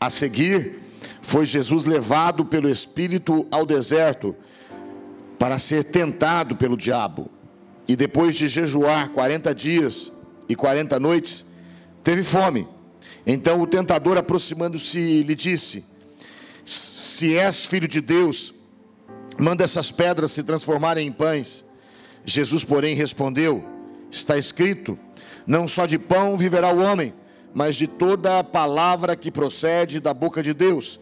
A seguir, foi Jesus levado pelo Espírito ao deserto para ser tentado pelo diabo. E depois de jejuar 40 dias e 40 noites, teve fome. Então o tentador, aproximando-se, lhe disse: se és filho de Deus, manda essas pedras se transformarem em pães. Jesus, porém, respondeu: está escrito, não só de pão viverá o homem, mas de toda a palavra que procede da boca de Deus.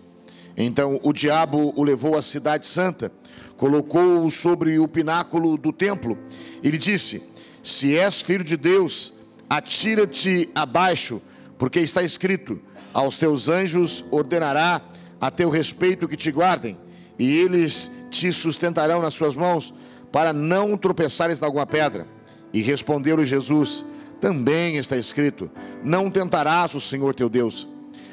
Então o diabo o levou à cidade santa, colocou-o sobre o pináculo do templo e lhe disse: se és filho de Deus, atira-te abaixo, porque está escrito, aos teus anjos ordenará a teu respeito que te guardem, e eles te sustentarão nas suas mãos, para não tropeçares em alguma pedra. E respondeu-lhe Jesus: também está escrito, não tentarás o Senhor teu Deus.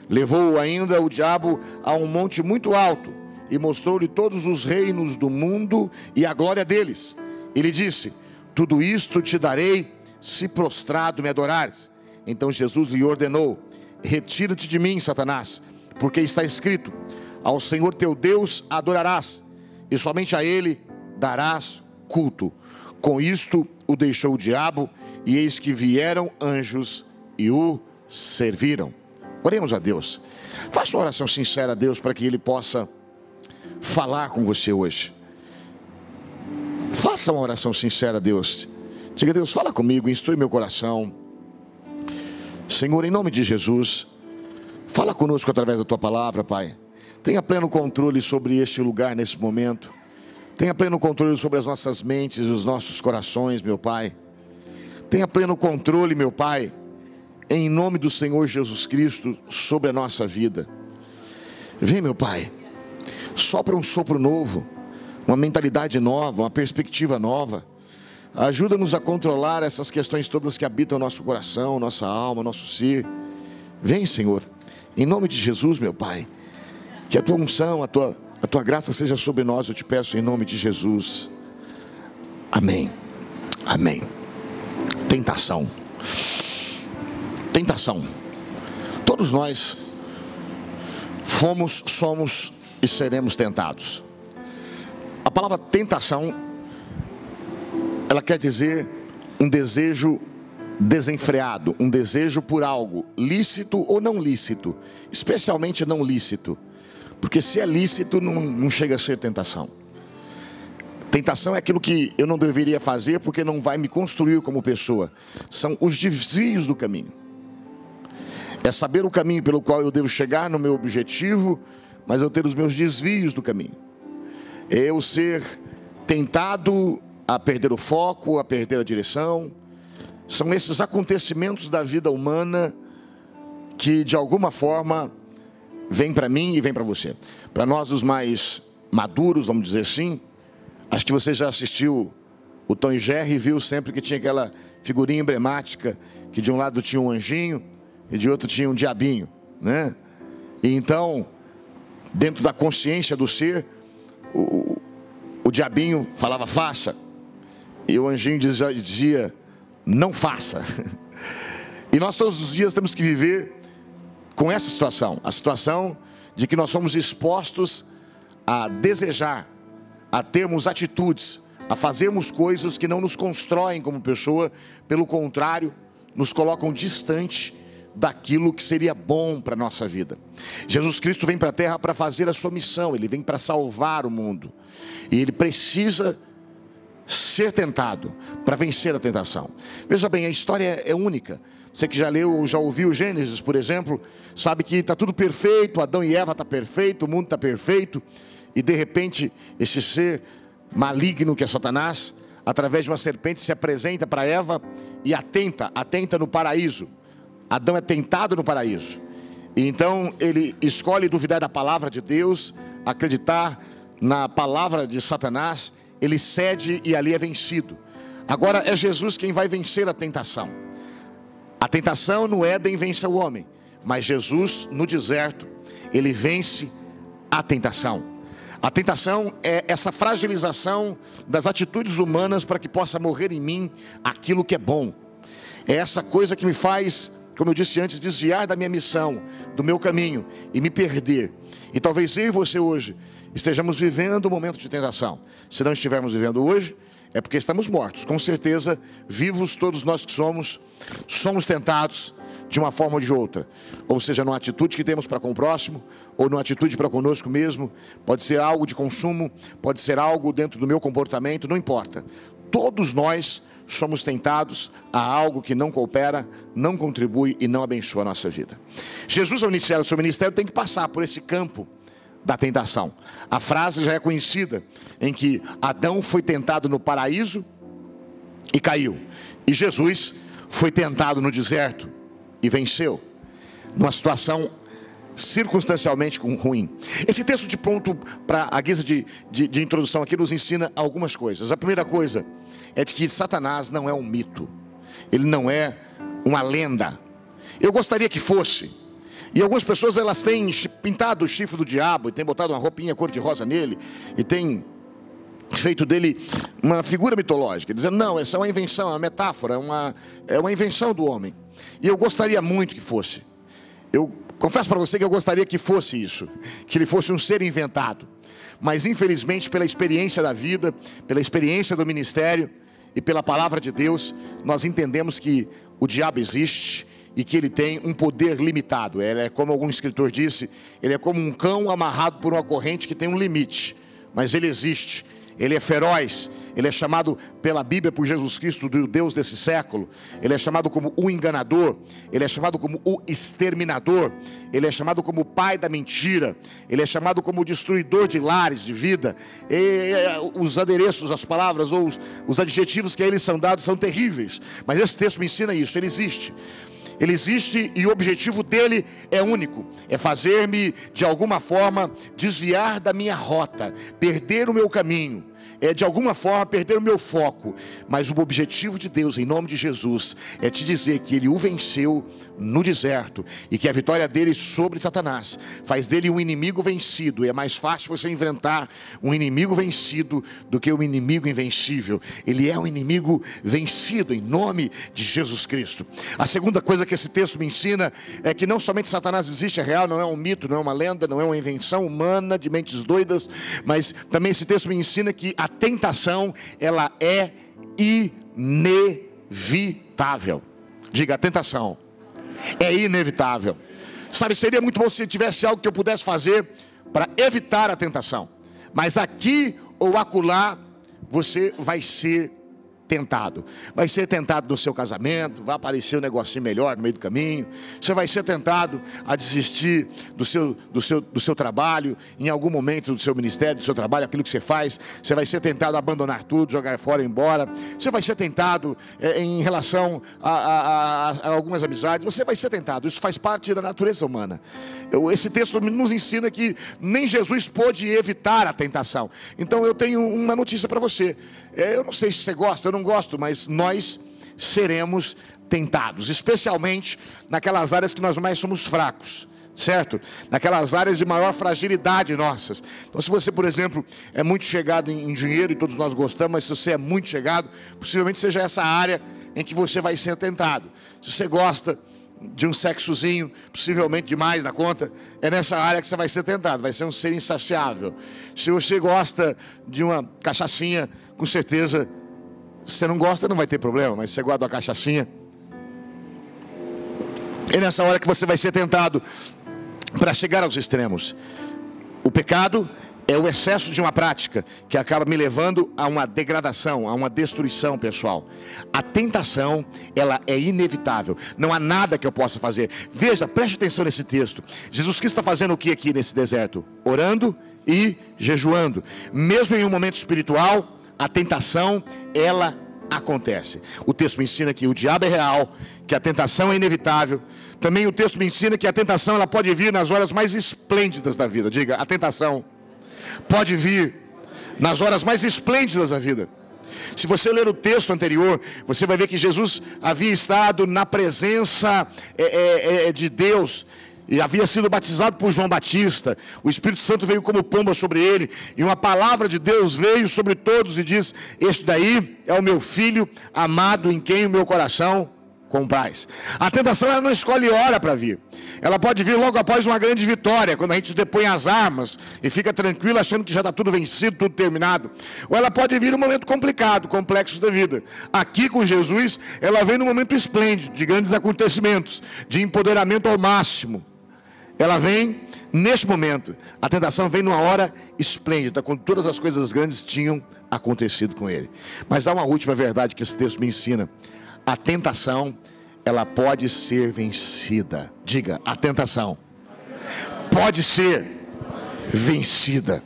Levou ainda o diabo a um monte muito alto, e mostrou-lhe todos os reinos do mundo e a glória deles. E lhe disse: tudo isto te darei, se prostrado me adorares. Então Jesus lhe ordenou: retira-te de mim, Satanás, porque está escrito, ao Senhor teu Deus adorarás, e somente a Ele darás culto. Com isto o deixou o diabo, e eis que vieram anjos e o serviram. Oremos a Deus. Faça uma oração sincera a Deus, para que Ele possa falar com você hoje. Faça uma oração sincera a Deus. Diga: Deus, fala comigo, instrui meu coração. Senhor, em nome de Jesus, fala conosco através da Tua palavra, Pai. Tenha pleno controle sobre este lugar nesse momento. Tenha pleno controle sobre as nossas mentes e os nossos corações, meu Pai. Tenha pleno controle, meu Pai, em nome do Senhor Jesus Cristo, sobre a nossa vida. Vem, meu Pai, sopra um sopro novo, uma mentalidade nova, uma perspectiva nova. Ajuda-nos a controlar essas questões todas que habitam o nosso coração, nossa alma, nosso ser. Vem, Senhor, em nome de Jesus, meu Pai. Que a Tua unção, a tua graça seja sobre nós, eu te peço em nome de Jesus. Amém. Amém. Tentação. Tentação. Todos nós fomos, somos e seremos tentados. A palavra tentação, ela quer dizer um desejo desenfreado, um desejo por algo, lícito ou não lícito, especialmente não lícito, porque se é lícito não chega a ser tentação. Tentação é aquilo que eu não deveria fazer porque não vai me construir como pessoa, são os desvios do caminho. É saber o caminho pelo qual eu devo chegar no meu objetivo, mas eu ter os meus desvios do caminho. É eu ser tentado a perder o foco, a perder a direção. São esses acontecimentos da vida humana que de alguma forma vêm para mim e vêm para você. Para nós os mais maduros, vamos dizer assim, acho que você já assistiu o Tom e Jerry e viu sempre que tinha aquela figurinha emblemática, que de um lado tinha um anjinho e de outro tinha um diabinho, né? E então, dentro da consciência do ser, o diabinho falava faça, e o anjinho dizia não faça. E nós todos os dias temos que viver com essa situação, a situação de que nós somos expostos a desejar, a termos atitudes, a fazermos coisas que não nos constroem como pessoa, pelo contrário, nos colocam distante daquilo que seria bom para a nossa vida. Jesus Cristo vem para a terra para fazer a sua missão, Ele vem para salvar o mundo, e Ele precisa ser tentado para vencer a tentação. Veja bem, a história é única. Você que já leu ou já ouviu Gênesis, por exemplo, sabe que está tudo perfeito, Adão e Eva está perfeito, o mundo está perfeito, e de repente esse ser maligno que é Satanás, através de uma serpente se apresenta para Eva e atenta no paraíso. Adão é tentado no paraíso, e então ele escolhe duvidar da palavra de Deus, acreditar na palavra de Satanás, ele cede e ali é vencido. Agora é Jesus quem vai vencer a tentação. A tentação no Éden vence o homem, mas Jesus no deserto, ele vence a tentação. A tentação é essa fragilização das atitudes humanas para que possa morrer em mim aquilo que é bom. É essa coisa que me faz como eu disse antes, desviar da minha missão, do meu caminho e me perder. E talvez eu e você hoje estejamos vivendo um momento de tentação. Se não estivermos vivendo hoje, é porque estamos mortos. Com certeza, vivos todos nós que somos tentados de uma forma ou de outra. Ou seja, numa atitude que temos para com o próximo, ou numa atitude para conosco mesmo. Pode ser algo de consumo, pode ser algo dentro do meu comportamento, não importa. Todos nós somos tentados a algo que não coopera, não contribui e não abençoa a nossa vida. Jesus, ao iniciar o seu ministério, tem que passar por esse campo da tentação. A frase já é conhecida, em que Adão foi tentado no paraíso e caiu. E Jesus foi tentado no deserto e venceu, numa situação circunstancialmente ruim. Esse texto de ponto, para a guisa de introdução aqui, nos ensina algumas coisas. A primeira coisa é de que Satanás não é um mito, ele não é uma lenda. Eu gostaria que fosse. E algumas pessoas, elas têm pintado o chifre do diabo e têm botado uma roupinha cor-de-rosa nele e têm feito dele uma figura mitológica, dizendo, não, essa é uma invenção, é uma metáfora, é uma invenção do homem. E eu gostaria muito que fosse. Eu confesso para você que eu gostaria que fosse isso, que ele fosse um ser inventado. Mas infelizmente, pela experiência da vida, pela experiência do ministério e pela palavra de Deus, nós entendemos que o diabo existe e que ele tem um poder limitado. Ele é, como algum escritor disse, ele é como um cão amarrado por uma corrente que tem um limite, mas ele existe. Ele é feroz, ele é chamado pela Bíblia, por Jesus Cristo, do Deus desse século. Ele é chamado como o enganador, ele é chamado como o exterminador, ele é chamado como o pai da mentira, ele é chamado como o destruidor de lares, de vida. Os adereços, as palavras ou os adjetivos que a ele são dados são terríveis, mas esse texto me ensina isso, ele existe. Ele existe e o objetivo dele é único, é fazer-me de alguma forma desviar da minha rota, perder o meu caminho, de alguma forma perder o meu foco. Mas o objetivo de Deus, em nome de Jesus, é te dizer que ele o venceu no deserto e que a vitória dele sobre Satanás faz dele um inimigo vencido. E é mais fácil você enfrentar um inimigo vencido do que um inimigo invencível. Ele é um inimigo vencido em nome de Jesus Cristo. A segunda coisa que esse texto me ensina é que não somente Satanás existe, é real, não é um mito, não é uma lenda, não é uma invenção humana de mentes doidas, mas também esse texto me ensina que a tentação, ela é inevitável. Diga, a tentação é inevitável. Sabe, seria muito bom se tivesse algo que eu pudesse fazer para evitar a tentação. Mas aqui ou acolá, você vai ser tentado. Vai ser tentado no seu casamento, vai aparecer um negocinho melhor no meio do caminho. Você vai ser tentado a desistir do seu trabalho, em algum momento do seu ministério, do seu trabalho, aquilo que você faz. Você vai ser tentado a abandonar tudo, jogar fora, ir embora. Você vai ser tentado em relação a algumas amizades. Você vai ser tentado. Isso faz parte da natureza humana. Esse texto nos ensina que nem Jesus pôde evitar a tentação. Então eu tenho uma notícia para você. Eu não sei se você gosta, eu não gosto, mas nós seremos tentados, especialmente naquelas áreas que nós mais somos fracos, certo? Naquelas áreas de maior fragilidade nossas. Então, se você, por exemplo, é muito chegado em dinheiro, e todos nós gostamos, mas se você é muito chegado, possivelmente seja essa área em que você vai ser tentado. Se você gosta de um sexozinho, possivelmente demais na conta, é nessa área que você vai ser tentado, vai ser um ser insaciável. Se você gosta de uma cachaçinha, com certeza, se você não gosta, não vai ter problema, mas se você gosta de uma cachaçinha, é nessa hora que você vai ser tentado para chegar aos extremos. O pecado é o excesso de uma prática que acaba me levando a uma degradação, a uma destruição pessoal. A tentação, ela é inevitável. Não há nada que eu possa fazer. Veja, preste atenção nesse texto. Jesus Cristo está fazendo o que aqui nesse deserto? Orando e jejuando. Mesmo em um momento espiritual, a tentação, ela acontece. O texto me ensina que o diabo é real, que a tentação é inevitável. Também o texto me ensina que a tentação, ela pode vir nas horas mais esplêndidas da vida. Diga, a tentação pode vir nas horas mais esplêndidas da vida. Se você ler o texto anterior, você vai ver que Jesus havia estado na presença de Deus e havia sido batizado por João Batista. O Espírito Santo veio como pomba sobre ele, e uma palavra de Deus veio sobre todos e diz: este daí é o meu filho amado, em quem o meu coração comprais. A tentação, ela não escolhe hora para vir. Ela pode vir logo após uma grande vitória, quando a gente depõe as armas e fica tranquilo achando que já está tudo vencido, tudo terminado. Ou ela pode vir num momento complicado, complexo da vida. Aqui com Jesus, ela vem num momento esplêndido, de grandes acontecimentos, de empoderamento ao máximo. Ela vem neste momento. A tentação vem numa hora esplêndida, quando todas as coisas grandes tinham acontecido com ele. Mas há uma última verdade que esse texto me ensina. A tentação, ela pode ser vencida. Diga, a tentação pode ser vencida.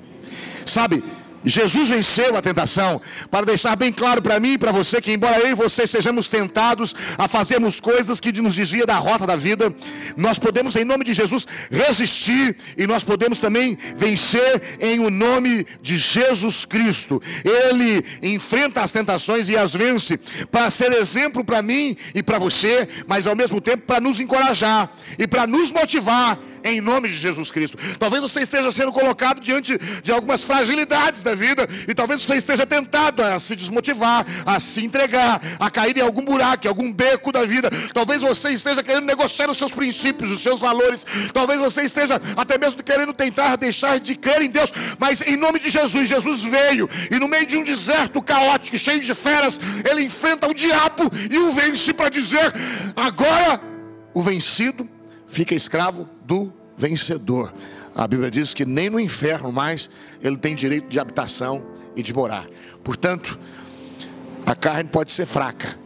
Sabe, Jesus venceu a tentação para deixar bem claro para mim e para você que, embora eu e você sejamos tentados a fazermos coisas que nos desviam da rota da vida, nós podemos, em nome de Jesus, resistir, e nós podemos também vencer em o nome de Jesus Cristo. Ele enfrenta as tentações e as vence para ser exemplo para mim e para você, mas ao mesmo tempo para nos encorajar e para nos motivar em nome de Jesus Cristo. Talvez você esteja sendo colocado diante de algumas fragilidades da vida, e talvez você esteja tentado a se desmotivar, a se entregar, a cair em algum buraco, em algum beco da vida. Talvez você esteja querendo negociar os seus princípios, os seus valores. Talvez você esteja até mesmo querendo tentar deixar de crer em Deus. Mas em nome de Jesus, Jesus veio, e no meio de um deserto caótico, cheio de feras, ele enfrenta o diabo e o vence para dizer: agora o vencido fica escravo do vencedor. A Bíblia diz que nem no inferno mais ele tem direito de habitação e de morar. Portanto, a carne pode ser fraca,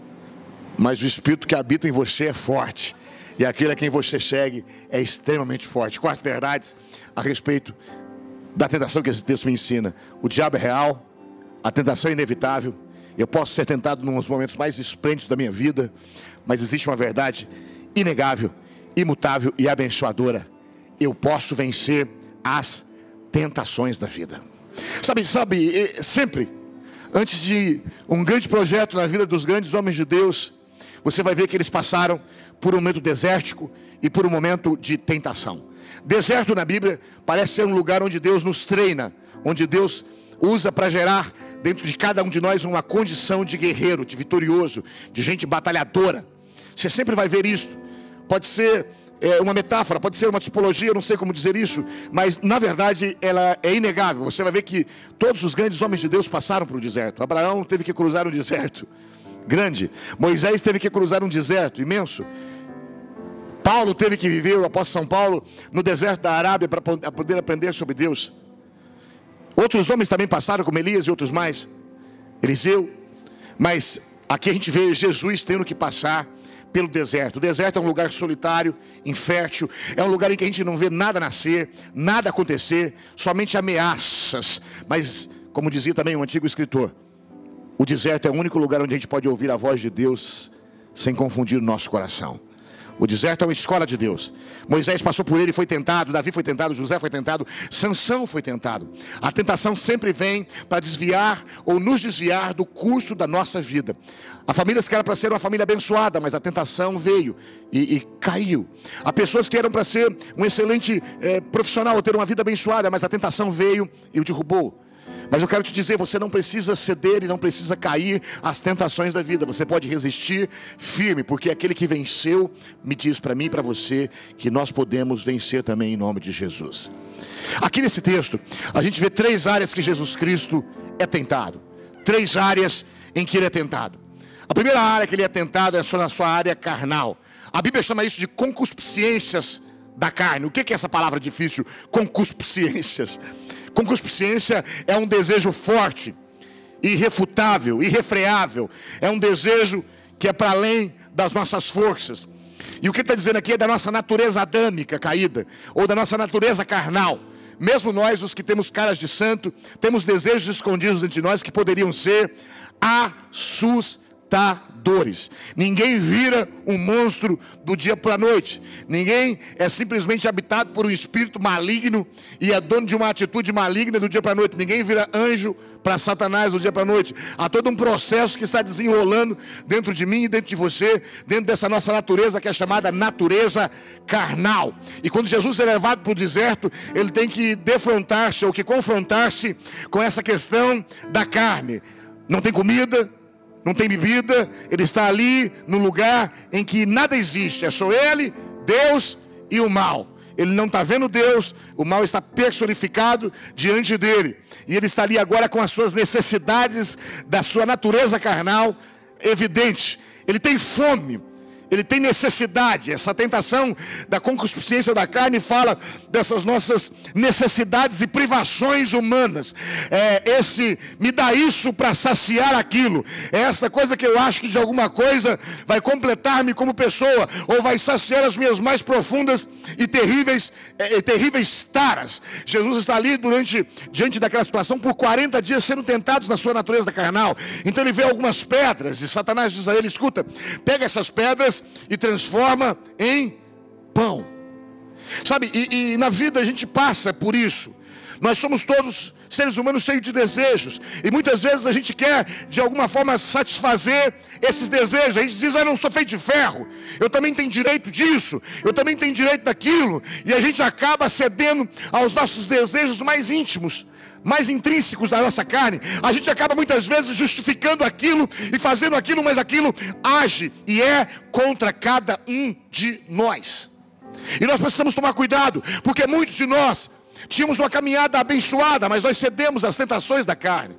mas o Espírito que habita em você é forte, e aquele a quem você segue é extremamente forte. Quarta verdade a respeito da tentação que esse texto me ensina: o diabo é real, a tentação é inevitável. Eu posso ser tentado nos momentos mais esplêndidos da minha vida, mas existe uma verdade inegável, imutável e abençoadora: eu posso vencer as tentações da vida. Sabe, sempre, antes de um grande projeto na vida dos grandes homens de Deus, você vai ver que eles passaram por um momento desértico e por um momento de tentação. Deserto na Bíblia parece ser um lugar onde Deus nos treina, onde Deus usa para gerar dentro de cada um de nós uma condição de guerreiro, de vitorioso, de gente batalhadora. Você sempre vai ver isso. Pode ser uma metáfora, pode ser uma tipologia, eu não sei como dizer isso, mas na verdade ela é inegável. Você vai ver que todos os grandes homens de Deus passaram por um deserto. Abraão teve que cruzar um deserto grande, Moisés teve que cruzar um deserto imenso, Paulo teve que viver, o apóstolo São Paulo, no deserto da Arábia para poder aprender sobre Deus. Outros homens também passaram, como Elias e outros mais, Eliseu. Mas aqui a gente vê Jesus tendo que passar pelo deserto. O deserto é um lugar solitário, infértil, é um lugar em que a gente não vê nada nascer, nada acontecer, somente ameaças. Mas, como dizia também um antigo escritor, o deserto é o único lugar onde a gente pode ouvir a voz de Deus sem confundir o nosso coração. O deserto é uma escola de Deus. Moisés passou por ele e foi tentado, Davi foi tentado, José foi tentado, Sansão foi tentado. A tentação sempre vem para desviar ou nos desviar do curso da nossa vida. Há famílias que eram para ser uma família abençoada, mas a tentação veio e caiu. Há pessoas que eram para ser um excelente profissional, ou ter uma vida abençoada, mas a tentação veio e o derrubou. Mas eu quero te dizer, você não precisa ceder e não precisa cair às tentações da vida. Você pode resistir firme, porque aquele que venceu me diz para mim e para você que nós podemos vencer também em nome de Jesus. Aqui nesse texto, a gente vê 3 áreas que Jesus Cristo é tentado. 3 áreas em que ele é tentado. A primeira área que ele é tentado é na sua área carnal. A Bíblia chama isso de concupiscências da carne. O que é essa palavra difícil? Concupiscências. Concupiscência é um desejo forte, irrefutável, irrefreável. É um desejo que é para além das nossas forças. E o que ele está dizendo aqui é da nossa natureza adâmica caída, ou da nossa natureza carnal. Mesmo nós, os que temos caras de santo, temos desejos escondidos entre nós que poderiam ser assustadores. Ninguém vira um monstro do dia para a noite. Ninguém é simplesmente habitado por um espírito maligno e é dono de uma atitude maligna do dia para a noite. Ninguém vira anjo para Satanás do dia para a noite. Há todo um processo que está desenrolando dentro de mim e dentro de você, dentro dessa nossa natureza que é chamada natureza carnal. E quando Jesus é levado para o deserto, ele tem que defrontar-se ou que confrontar-se com essa questão da carne. Não tem comida, não tem bebida, ele está ali no lugar em que nada existe, é só ele, Deus e o mal. Ele não está vendo Deus, o mal está personificado diante dele, e ele está ali agora com as suas necessidades da sua natureza carnal evidente. Ele tem fome, ele tem necessidade. Essa tentação da concupiscência da carne fala dessas nossas necessidades e privações humanas. Esse me dá isso para saciar aquilo. É essa coisa que eu acho que de alguma coisa vai completar-me como pessoa, ou vai saciar as minhas mais profundas e terríveis taras. Jesus está ali diante daquela situação por 40 dias sendo tentados na sua natureza carnal. Então ele vê algumas pedras e Satanás diz a ele: escuta, pega essas pedras e transforma em pão. Sabe, e na vida a gente passa por isso. Nós somos todos seres humanos cheios de desejos, e muitas vezes a gente quer de alguma forma satisfazer esses desejos. A gente diz: eu não sou feito de ferro, eu também tenho direito disso, eu também tenho direito daquilo. E a gente acaba cedendo aos nossos desejos mais íntimos, mais intrínsecos da nossa carne. A gente acaba muitas vezes justificando aquilo e fazendo aquilo, mas aquilo age e é contra cada um de nós. E nós precisamos tomar cuidado, porque muitos de nós tínhamos uma caminhada abençoada, mas nós cedemos às tentações da carne.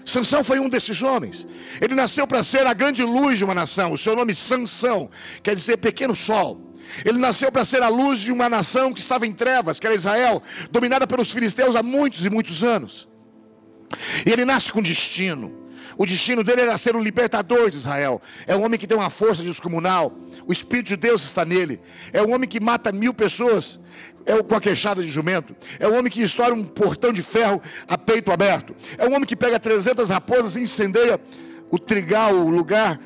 Sansão foi um desses homens. Ele nasceu para ser a grande luz de uma nação. O seu nome Sansão quer dizer pequeno sol. Ele nasceu para ser a luz de uma nação que estava em trevas, que era Israel, dominada pelos filisteus há muitos e muitos anos. E ele nasce com destino. O destino dele era ser o libertador de Israel. É um homem que tem uma força descomunal. O Espírito de Deus está nele. É um homem que mata 1000 pessoas com a queixada de jumento. É um homem que estoura um portão de ferro a peito aberto. É um homem que pega 300 raposas e incendeia o trigal, o lugar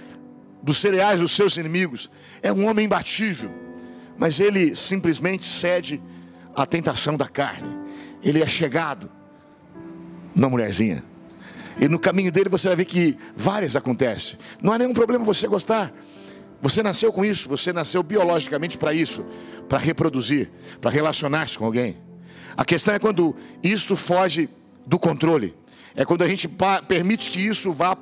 dos cereais dos seus inimigos. É um homem imbatível. Mas ele simplesmente cede à tentação da carne. Ele é chegado na mulherzinha. E no caminho dele você vai ver que várias acontecem. Não há nenhum problema você gostar. Você nasceu com isso, você nasceu biologicamente para isso, para reproduzir, para relacionar-se com alguém. A questão é quando isso foge do controle. É quando a gente permite que isso vá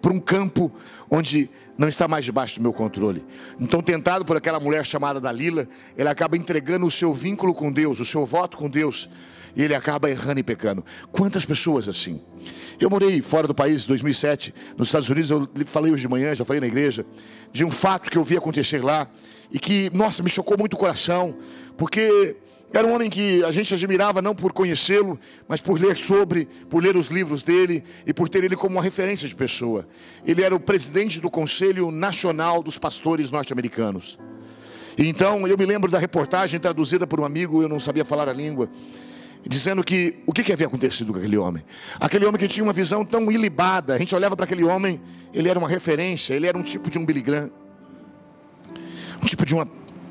para um campo onde não está mais debaixo do meu controle. Então, tentado por aquela mulher chamada Dalila, ele acaba entregando o seu vínculo com Deus, o seu voto com Deus, e ele acaba errando e pecando. Quantas pessoas assim? Eu morei fora do país em 2007, nos Estados Unidos. Eu falei hoje de manhã, já falei na igreja, de um fato que eu vi acontecer lá, e que, nossa, me chocou muito o coração, porque era um homem que a gente admirava não por conhecê-lo, mas por ler os livros dele e por ter ele como uma referência de pessoa. Ele era o presidente do Conselho Nacional dos Pastores Norte-Americanos. E então eu me lembro da reportagem traduzida por um amigo, eu não sabia falar a língua, dizendo que o que havia acontecido com aquele homem. Aquele homem que tinha uma visão tão ilibada. A gente olhava para aquele homem, ele era uma referência, ele era um tipo de um Billy Graham, um tipo de uma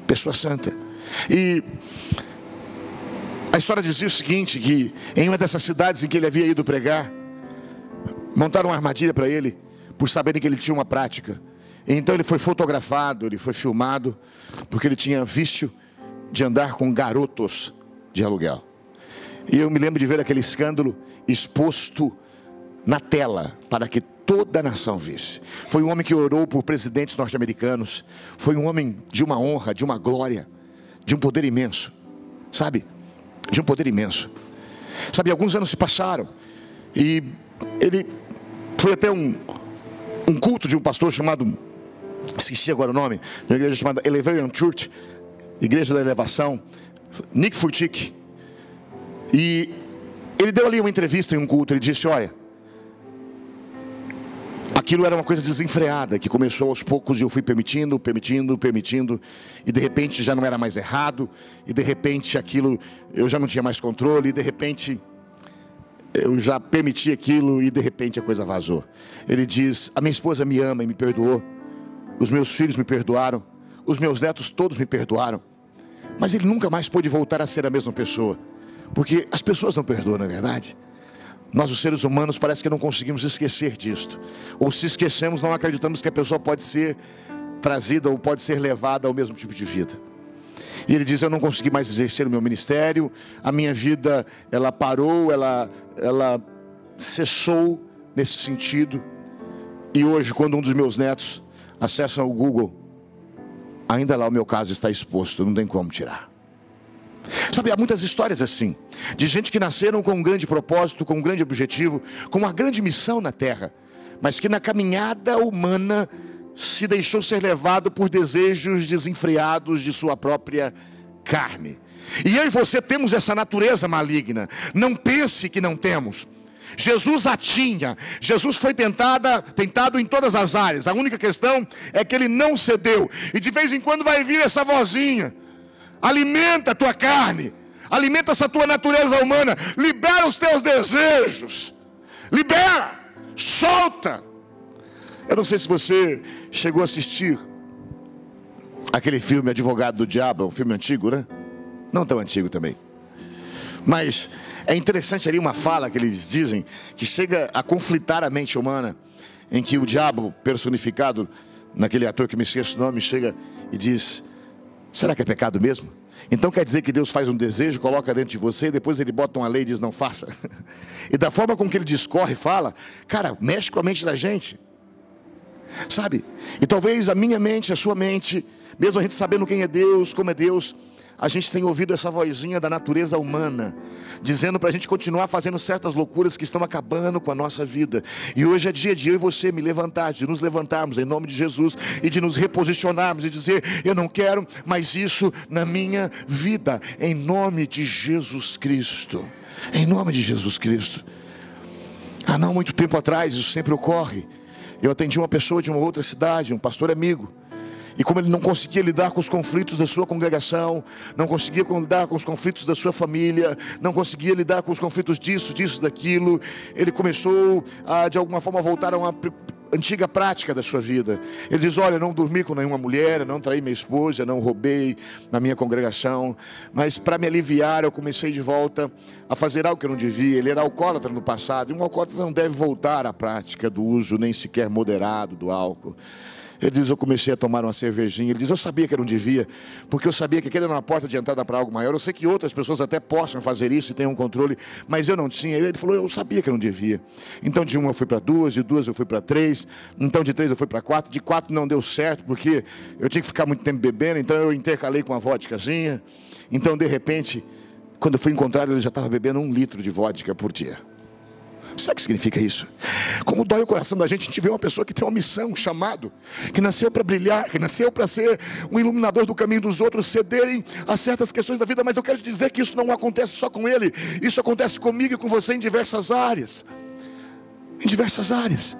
pessoa santa. E a história dizia o seguinte, que em uma dessas cidades em que ele havia ido pregar, montaram uma armadilha para ele, por saberem que ele tinha uma prática. Então ele foi fotografado, ele foi filmado, porque ele tinha vício de andar com garotos de aluguel. E eu me lembro de ver aquele escândalo exposto na tela, para que toda a nação visse. Foi um homem que orou por presidentes norte-americanos. Foi um homem de uma honra, de uma glória, de um poder imenso. Sabe? De um poder imenso. Sabe, alguns anos se passaram, e ele foi até um culto de um pastor chamado, esqueci agora o nome, de uma igreja chamada Elevation Church, Igreja da Elevação, Nick Furtick. E ele deu ali uma entrevista em um culto. Ele disse: olha, aquilo era uma coisa desenfreada, que começou aos poucos, e eu fui permitindo, e de repente já não era mais errado, e de repente aquilo, eu já não tinha mais controle, e de repente eu já permiti aquilo, e de repente a coisa vazou. Ele diz: a minha esposa me ama e me perdoou, os meus filhos me perdoaram, os meus netos todos me perdoaram, mas ele nunca mais pôde voltar a ser a mesma pessoa, porque as pessoas não perdoam, não é verdade? Nós, os seres humanos, parece que não conseguimos esquecer disto. Ou se esquecemos, não acreditamos que a pessoa pode ser trazida ou pode ser levada ao mesmo tipo de vida. E ele diz: eu não consegui mais exercer o meu ministério, a minha vida, ela parou, ela cessou nesse sentido. E hoje, quando um dos meus netos acessa o Google, ainda lá o meu caso está exposto, não tem como tirar. Sabe, há muitas histórias assim, de gente que nasceram com um grande propósito, com um grande objetivo, com uma grande missão na terra, mas que na caminhada humana se deixou ser levado por desejos desenfreados de sua própria carne. E eu e você temos essa natureza maligna. Não pense que não temos. Jesus a tinha. Jesus foi tentado em todas as áreas. A única questão é que ele não cedeu. E de vez em quando vai vir essa vozinha: alimenta a tua carne, alimenta essa tua natureza humana, libera os teus desejos, libera, solta. Eu não sei se você chegou a assistir aquele filme Advogado do Diabo, um filme antigo, né? Não tão antigo também. Mas é interessante ali uma fala que eles dizem, que chega a conflitar a mente humana, em que o diabo personificado naquele ator que me esqueço o nome, chega e diz: será que é pecado mesmo? Então quer dizer que Deus faz um desejo, coloca dentro de você, e depois ele bota uma lei e diz: não faça. E da forma com que ele discorre e fala, cara, mexe com a mente da gente, sabe? E talvez a minha mente, a sua mente, mesmo a gente sabendo quem é Deus, como é Deus, a gente tem ouvido essa vozinha da natureza humana, dizendo para a gente continuar fazendo certas loucuras que estão acabando com a nossa vida. E hoje é dia de eu e você me levantar, de nos levantarmos em nome de Jesus, e de nos reposicionarmos e dizer: eu não quero mais isso na minha vida, em nome de Jesus Cristo. Em nome de Jesus Cristo. Há não muito tempo atrás, isso sempre ocorre, eu atendi uma pessoa de uma outra cidade, um pastor amigo, e como ele não conseguia lidar com os conflitos da sua congregação, não conseguia lidar com os conflitos da sua família, não conseguia lidar com os conflitos disso, daquilo, ele começou a, de alguma forma, voltar a uma antiga prática da sua vida. Ele diz: olha, eu não dormi com nenhuma mulher, eu não traí minha esposa, eu não roubei na minha congregação, mas para me aliviar eu comecei de volta a fazer algo que eu não devia. Ele era alcoólatra no passado, e um alcoólatra não deve voltar à prática do uso nem sequer moderado do álcool. Ele diz: eu comecei a tomar uma cervejinha. Ele diz: eu sabia que eu não devia, porque eu sabia que aquele era uma porta de entrada para algo maior. Eu sei que outras pessoas até possam fazer isso e tenham um controle, mas eu não tinha. Ele falou: eu sabia que eu não devia. Então de uma eu fui para duas, de duas eu fui para três, então de três eu fui para quatro, de quatro não deu certo, porque eu tinha que ficar muito tempo bebendo, então eu intercalei com a vodkazinha. Então de repente, quando eu fui encontrar, ele já estava bebendo 1 litro de vodka por dia. Sabe o que significa isso? Como dói o coração da gente, a gente vê uma pessoa que tem uma missão, um chamado, que nasceu para brilhar, que nasceu para ser um iluminador do caminho dos outros, cederem a certas questões da vida. Mas eu quero te dizer que isso não acontece só com ele, isso acontece comigo e com você em diversas áreas. Em diversas áreas.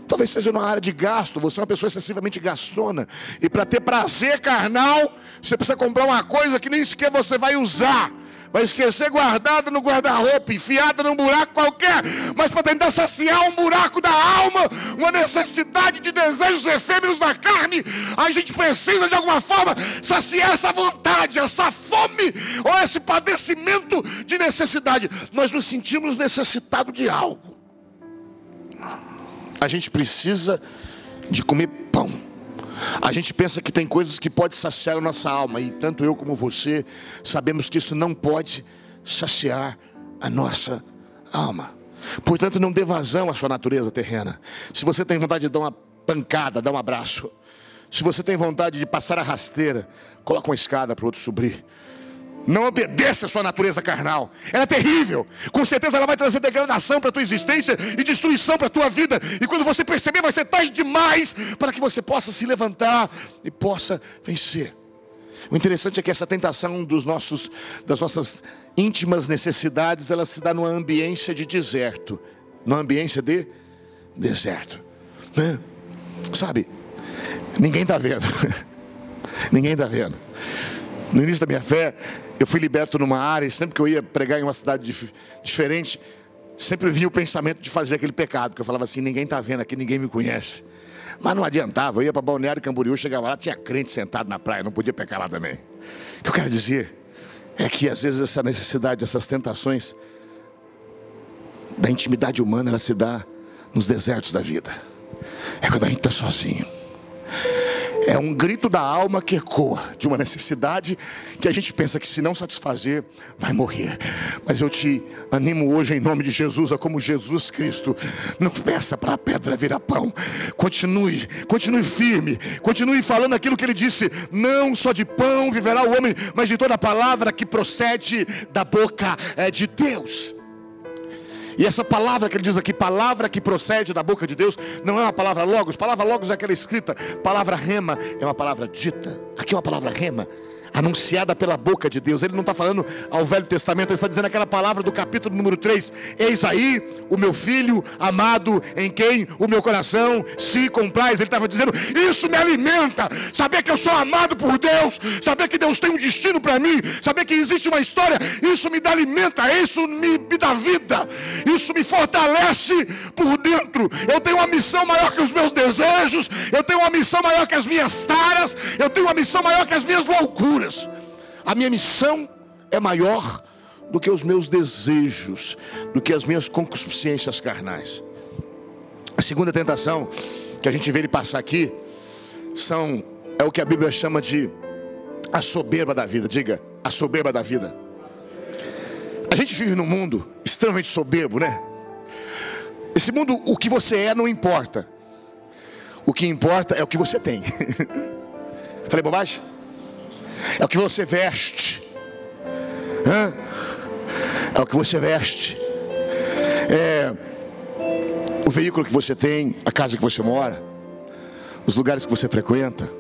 Talvez seja numa área de gasto, você é uma pessoa excessivamente gastona, e para ter prazer carnal, você precisa comprar uma coisa que nem sequer você vai usar, vai esquecer guardada no guarda-roupa, enfiada num buraco qualquer, mas para tentar saciar um buraco da alma, uma necessidade de desejos efêmeros da carne, a gente precisa de alguma forma saciar essa vontade, essa fome, ou esse padecimento de necessidade. Nós nos sentimos necessitados de algo. A gente precisa de comer pão. A gente pensa que tem coisas que podem saciar a nossa alma, e tanto eu como você sabemos que isso não pode saciar a nossa alma. Portanto, não dê vazão à sua natureza terrena. Se você tem vontade de dar uma pancada, dá um abraço. Se você tem vontade de passar a rasteira, coloca uma escada para o outro subir. Não obedeça a sua natureza carnal. Ela é terrível. Com certeza ela vai trazer degradação para a tua existência e destruição para a tua vida. E quando você perceber, vai ser tarde demais para que você possa se levantar e possa vencer. O interessante é que essa tentação das nossas íntimas necessidades, ela se dá numa ambiência de deserto. Numa ambiência de deserto, né? Sabe? Ninguém está vendo. Ninguém está vendo. No início da minha fé, eu fui liberto numa área, e sempre que eu ia pregar em uma cidade diferente, sempre vinha o pensamento de fazer aquele pecado, que eu falava assim: ninguém está vendo aqui, ninguém me conhece. Mas não adiantava, eu ia para Balneário Camboriú, chegava lá, tinha crente sentado na praia, não podia pecar lá também. O que eu quero dizer é que às vezes essa necessidade, essas tentações da intimidade humana, ela se dá nos desertos da vida. É quando a gente está sozinho. É um grito da alma que ecoa de uma necessidade que a gente pensa que se não satisfazer, vai morrer. Mas eu te animo hoje em nome de Jesus, a como Jesus Cristo. Não peça para a pedra virar pão. Continue firme. Continue falando aquilo que ele disse. Não só de pão viverá o homem, mas de toda a palavra que procede da boca de Deus. E essa palavra que ele diz aqui, palavra que procede da boca de Deus, não é uma palavra logos. Palavra logos é aquela escrita. Palavra rema é uma palavra dita. Aqui é uma palavra rema, anunciada pela boca de Deus. Ele não está falando ao Velho Testamento, ele está dizendo aquela palavra do capítulo número 3. Eis aí o meu filho amado, em quem o meu coração se compraz. Ele estava dizendo, isso me alimenta. Saber que eu sou amado por Deus, saber que Deus tem um destino para mim, saber que existe uma história, isso me dá alimenta, isso me dá vida, isso me fortalece por dentro. Eu tenho uma missão maior que os meus desejos, eu tenho uma missão maior que as minhas taras, eu tenho uma missão maior que as minhas loucuras. A minha missão é maior do que os meus desejos, do que as minhas concupiscências carnais. A segunda tentação que a gente vê ele passar aqui é o que a Bíblia chama de a soberba da vida. Diga, a soberba da vida. A gente vive num mundo extremamente soberbo, né? Esse mundo, o que você é não importa. O que importa é o que você tem. Falei bobagem? É o que você veste. É o que você veste. É o veículo que você tem, a casa que você mora, os lugares que você frequenta,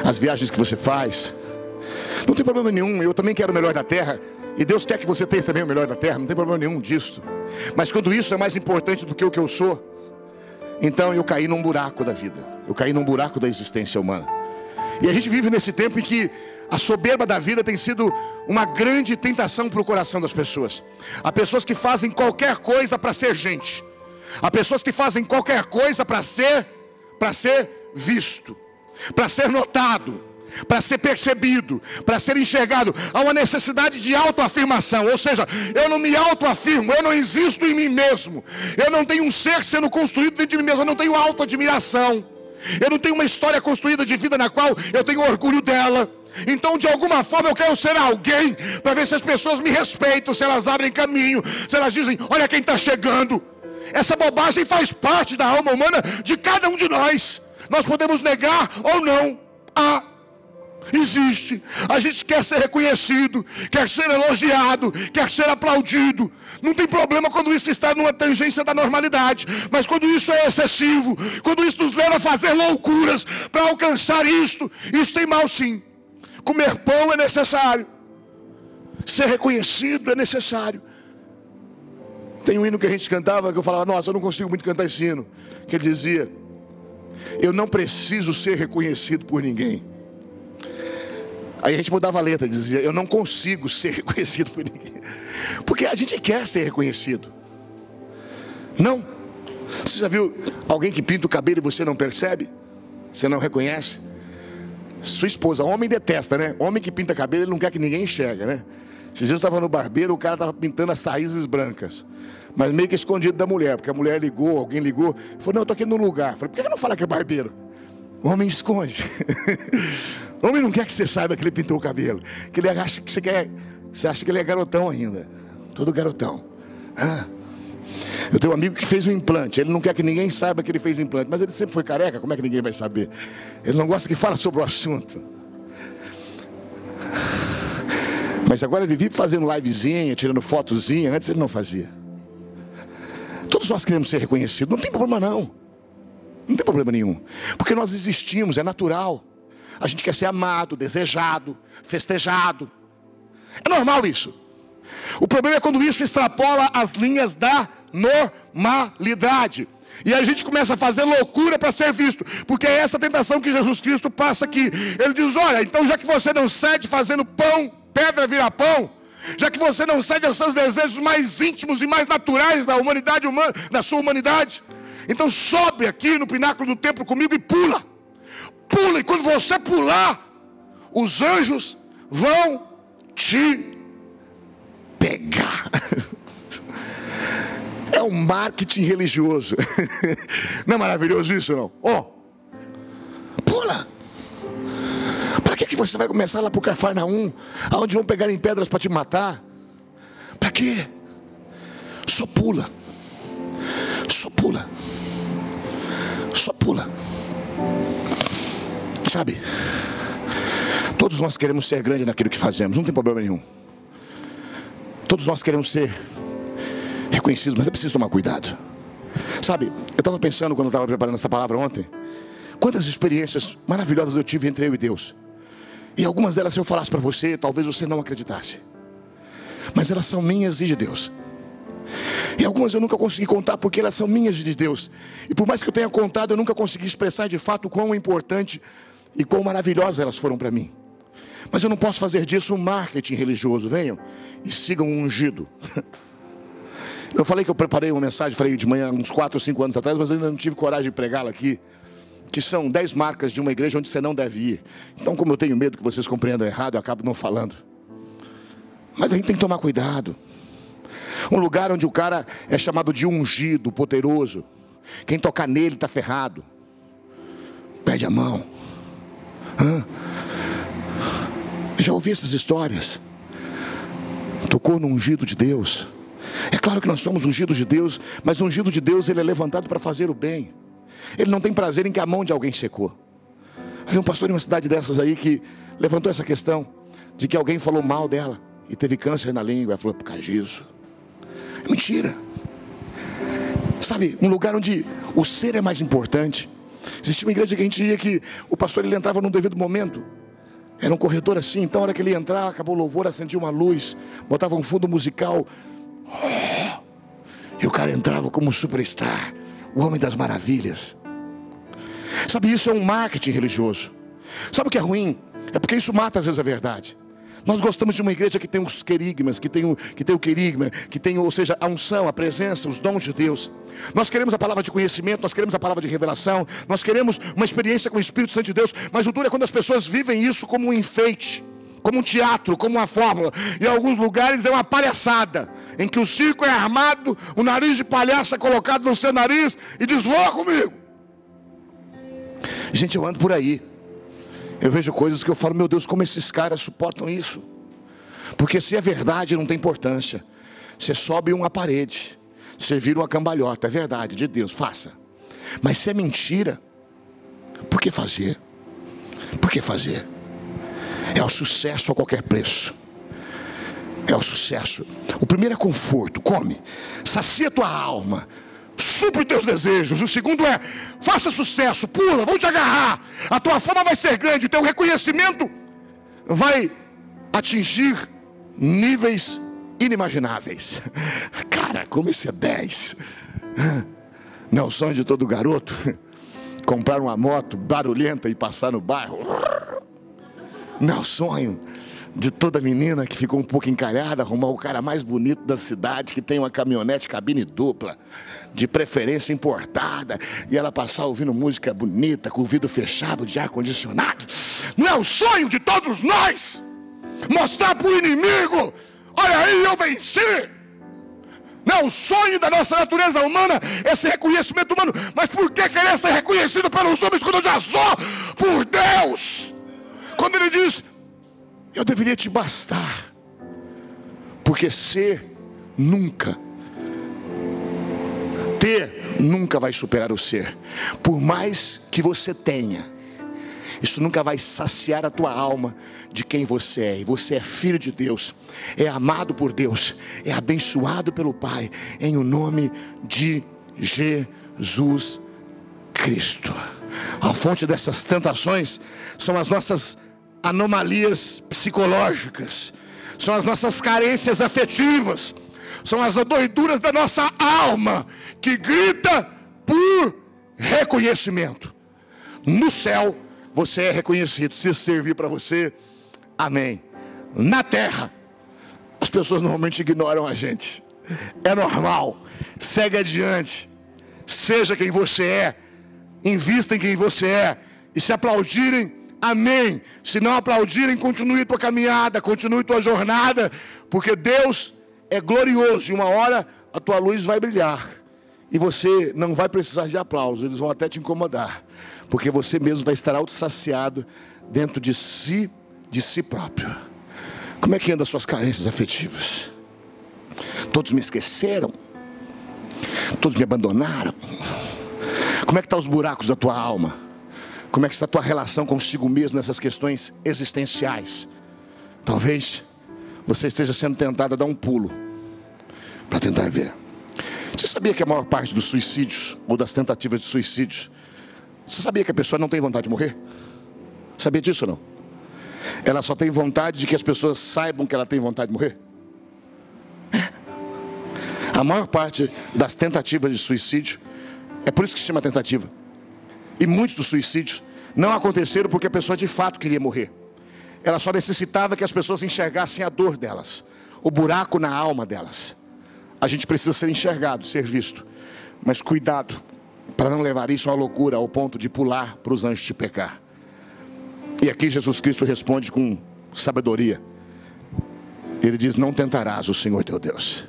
as viagens que você faz. Não tem problema nenhum, eu também quero o melhor da terra. E Deus quer que você tenha também o melhor da terra, não tem problema nenhum disso. Mas quando isso é mais importante do que o que eu sou, então eu caí num buraco da vida. Eu caí num buraco da existência humana. E a gente vive nesse tempo em que a soberba da vida tem sido uma grande tentação para o coração das pessoas. Há pessoas que fazem qualquer coisa para ser gente. Há pessoas que fazem qualquer coisa para ser visto, para ser notado, para ser percebido, para ser enxergado. Há uma necessidade de autoafirmação. Ou seja, eu não me autoafirmo, eu não existo em mim mesmo. Eu não tenho um ser sendo construído dentro de mim mesmo. Eu não tenho autoadmiração. Eu não tenho uma história construída de vida na qual eu tenho orgulho dela. Então de alguma forma eu quero ser alguém, para ver se as pessoas me respeitam, se elas abrem caminho, se elas dizem, olha quem está chegando. Essa bobagem faz parte da alma humana de cada um de nós. Nós podemos negar ou não. Existe. A gente quer ser reconhecido, quer ser elogiado, quer ser aplaudido. Não tem problema quando isso está numa tangência da normalidade. Mas quando isso é excessivo, quando isso nos leva a fazer loucuras para alcançar isto, isso tem mal sim. Comer pão é necessário, ser reconhecido é necessário. Tem um hino que a gente cantava, que eu falava, nossa, eu não consigo muito cantar esse hino, que ele dizia, eu não preciso ser reconhecido por ninguém. Aí a gente mudava a letra, dizia, eu não consigo ser reconhecido por ninguém. Porque a gente quer ser reconhecido. Não? Você já viu alguém que pinta o cabelo e você não percebe? Você não reconhece? Sua esposa, homem detesta, né? Homem que pinta cabelo, ele não quer que ninguém enxerga, né? Esses dias eu estava no barbeiro, o cara estava pintando as raízes brancas, mas meio que escondido da mulher, porque a mulher ligou, alguém ligou, falou, não, eu estou aqui no lugar. Falei, por que não fala que é barbeiro? O homem esconde. O homem não quer que você saiba que ele pintou o cabelo, que ele acha que você acha que ele é garotão ainda, todo garotão. Eu tenho um amigo que fez um implante, ele não quer que ninguém saiba que ele fez um implante, mas ele sempre foi careca, como é que ninguém vai saber? Ele não gosta que fala sobre o assunto. Mas agora ele vive fazendo livezinha, tirando fotozinha, antes ele não fazia. Todos nós queremos ser reconhecidos, não tem problema não. Não tem problema nenhum, porque nós existimos, é natural. A gente quer ser amado, desejado, festejado. É normal isso. O problema é quando isso extrapola as linhas da normalidade. E a gente começa a fazer loucura para ser visto. Porque é essa tentação que Jesus Cristo passa aqui. Ele diz, olha, então já que você não cede fazendo pão, pedra vira pão. Já que você não cede aos seus desejos mais íntimos e mais naturais da humanidade humana, da sua humanidade, então sobe aqui no pináculo do templo comigo e pula. Pula, e quando você pular, os anjos vão te pegar. É um marketing religioso. Não é maravilhoso isso, não? Pula. você vai começar lá para o Cafarnaum, aonde vão pegar em pedras para te matar? Para quê? Só pula. Só pula. Só pula. Sabe? Todos nós queremos ser grande naquilo que fazemos, não tem problema nenhum. Todos nós queremos ser reconhecidos, mas é preciso tomar cuidado. Sabe, eu estava pensando quando eu estava preparando essa palavra ontem, quantas experiências maravilhosas eu tive entre eu e Deus. E algumas delas, se eu falasse para você, talvez você não acreditasse. Mas elas são minhas e de Deus. E algumas eu nunca consegui contar porque elas são minhas e de Deus. E por mais que eu tenha contado, eu nunca consegui expressar de fato o quão importante e quão maravilhosas elas foram para mim. Mas eu não posso fazer disso um marketing religioso. Venham e sigam o ungido. Eu falei que eu preparei uma mensagem, falei de manhã, uns 4 ou 5 anos atrás, mas eu ainda não tive coragem de pregá-la aqui. Que são 10 marcas de uma igreja onde você não deve ir. Então, como eu tenho medo que vocês compreendam errado, eu acabo não falando. Mas a gente tem que tomar cuidado. Um lugar onde o cara é chamado de ungido, poderoso. Quem tocar nele está ferrado. Perde a mão. Já ouvi essas histórias. Tocou no ungido de Deus. É claro que nós somos ungidos de Deus, mas o ungido de Deus, ele é levantado para fazer o bem. Ele não tem prazer em que a mão de alguém secou. Havia um pastor em uma cidade dessas aí que levantou essa questão de que alguém falou mal dela e teve câncer na língua. Ela falou, por causa disso. É mentira. Sabe, um lugar onde o ser é mais importante. Existia uma igreja que a gente ia que o pastor ele entrava num devido momento. Era um corredor assim, então a hora que ele entrava, acabou o louvor, acendia uma luz, botava um fundo musical. E o cara entrava como um superstar, o homem das maravilhas. Sabe, isso é um marketing religioso. Sabe o que é ruim? É porque isso mata às vezes a verdade. Nós gostamos de uma igreja que tem os querigmas, que tem o querigma, que tem, ou seja, a unção, a presença, os dons de Deus. Nós queremos a palavra de conhecimento, nós queremos a palavra de revelação, nós queremos uma experiência com o Espírito Santo de Deus. Mas o duro é quando as pessoas vivem isso como um enfeite, como um teatro, como uma fórmula. E em alguns lugares é uma palhaçada, em que o circo é armado, o nariz de palhaço é colocado no seu nariz e diz, vá comigo. Gente, eu ando por aí. Eu vejo coisas que eu falo, meu Deus, como esses caras suportam isso? Porque se é verdade, não tem importância. Você sobe uma parede, você vira uma cambalhota, é verdade, de Deus, faça. Mas se é mentira, por que fazer? Por que fazer? É o sucesso a qualquer preço. É o sucesso. O primeiro é conforto, come, sacia tua alma, supre teus desejos. O segundo é, faça sucesso, pula, vão te agarrar. A tua fama vai ser grande, o teu reconhecimento vai atingir níveis inimagináveis. Cara, como esse é 10. Não é o sonho de todo garoto? Comprar uma moto barulhenta e passar no bairro. Não é o sonho de toda menina que ficou um pouco encalhada, arrumar o cara mais bonito da cidade, que tem uma caminhonete cabine dupla, de preferência importada, e ela passar ouvindo música bonita, com o vidro fechado, de ar-condicionado? Não é o sonho de todos nós mostrar para o inimigo, olha aí, eu venci? Não é o sonho da nossa natureza humana, esse reconhecimento humano. Mas por que querer ser reconhecido pelos homens quando eu já sou por Deus? Quando ele diz, eu deveria te bastar, porque ser nunca, ter nunca vai superar o ser. Por mais que você tenha, isso nunca vai saciar a tua alma de quem você é. E você é filho de Deus, é amado por Deus, é abençoado pelo Pai, em o nome de Jesus Cristo. A fonte dessas tentações são as nossas anomalias psicológicas, são as nossas carências afetivas, são as doiduras da nossa alma, que grita por reconhecimento. No céu você é reconhecido, se servir para você, amém. Na terra as pessoas normalmente ignoram a gente, é normal. Segue adiante, seja quem você é, invista em quem você é, e se aplaudirem, amém. Se não aplaudirem, continue tua caminhada, continue tua jornada, porque Deus é glorioso, e uma hora a tua luz vai brilhar, e você não vai precisar de aplausos, eles vão até te incomodar, porque você mesmo vai estar autossaciado dentro de si de si próprio. Como é que andam as suas carências afetivas? Todos me esqueceram? Todos me abandonaram? Como é que estão os buracos da tua alma? Como é que está a tua relação consigo mesmo nessas questões existenciais? Talvez você esteja sendo tentado a dar um pulo para tentar ver. Você sabia que a maior parte dos suicídios ou das tentativas de suicídios, você sabia que a pessoa não tem vontade de morrer? Sabia disso ou não? Ela só tem vontade de que as pessoas saibam que ela tem vontade de morrer? A maior parte das tentativas de suicídio, é por isso que se chama tentativa. E muitos dos suicídios não aconteceram porque a pessoa de fato queria morrer. Ela só necessitava que as pessoas enxergassem a dor delas, o buraco na alma delas. A gente precisa ser enxergado, ser visto. Mas cuidado para não levar isso a uma loucura ao ponto de pular para os anjos de pecar. E aqui Jesus Cristo responde com sabedoria. Ele diz: não tentarás o Senhor teu Deus.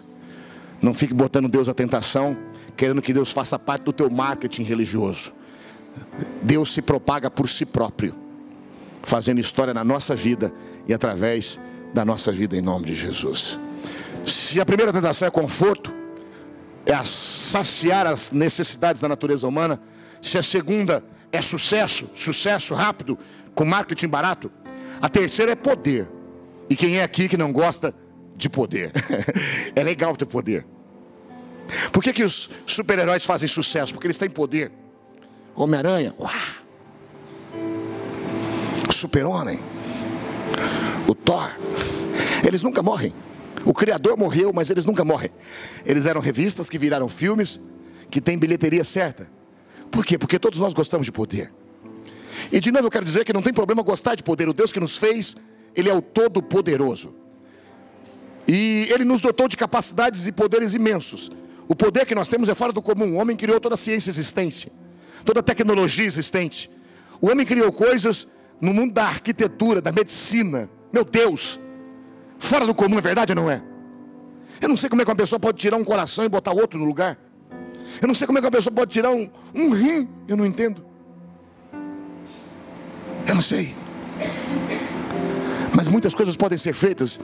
Não fique botando Deus à tentação, querendo que Deus faça parte do teu marketing religioso. Deus se propaga por si próprio, fazendo história na nossa vida e através da nossa vida, em nome de Jesus. Se a primeira tentação é conforto, é saciar as necessidades da natureza humana. Se a segunda é sucesso rápido, com marketing barato, a terceira é poder. E quem é aqui que não gosta de poder? É legal ter poder. Por que os super-heróis fazem sucesso? Porque eles têm poder. Homem-Aranha, o Super-Homem, o Thor, eles nunca morrem. O Criador morreu, mas eles nunca morrem. Eles eram revistas que viraram filmes, que têm bilheteria certa. Por quê? Porque todos nós gostamos de poder. E de novo eu quero dizer que não tem problema gostar de poder. O Deus que nos fez, Ele é o Todo-Poderoso. E Ele nos dotou de capacidades e poderes imensos. O poder que nós temos é fora do comum. O homem criou toda a ciência existente, toda a tecnologia existente. O homem criou coisas no mundo da arquitetura, da medicina. Meu Deus! Fora do comum, é verdade ou não é? Eu não sei como é que uma pessoa pode tirar um coração e botar outro no lugar. Eu não sei como é que uma pessoa pode tirar um rim. Eu não entendo. Eu não sei. Mas muitas coisas podem ser feitas.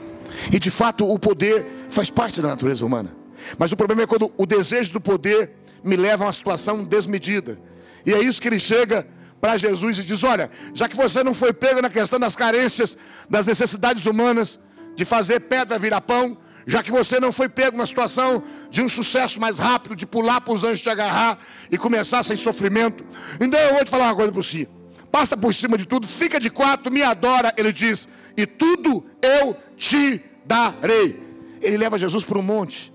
E de fato o poder faz parte da natureza humana. Mas o problema é quando o desejo do poder me leva a uma situação desmedida. E é isso que ele chega para Jesus e diz: olha, já que você não foi pego na questão das carências, das necessidades humanas, de fazer pedra virar pão, já que você não foi pego na situação de um sucesso mais rápido, de pular para os anjos te agarrar e começar sem sofrimento, então eu vou te falar uma coisa para você. Passa por cima de tudo, fica de quatro, me adora, ele diz, e tudo eu te darei. Ele leva Jesus para um monte.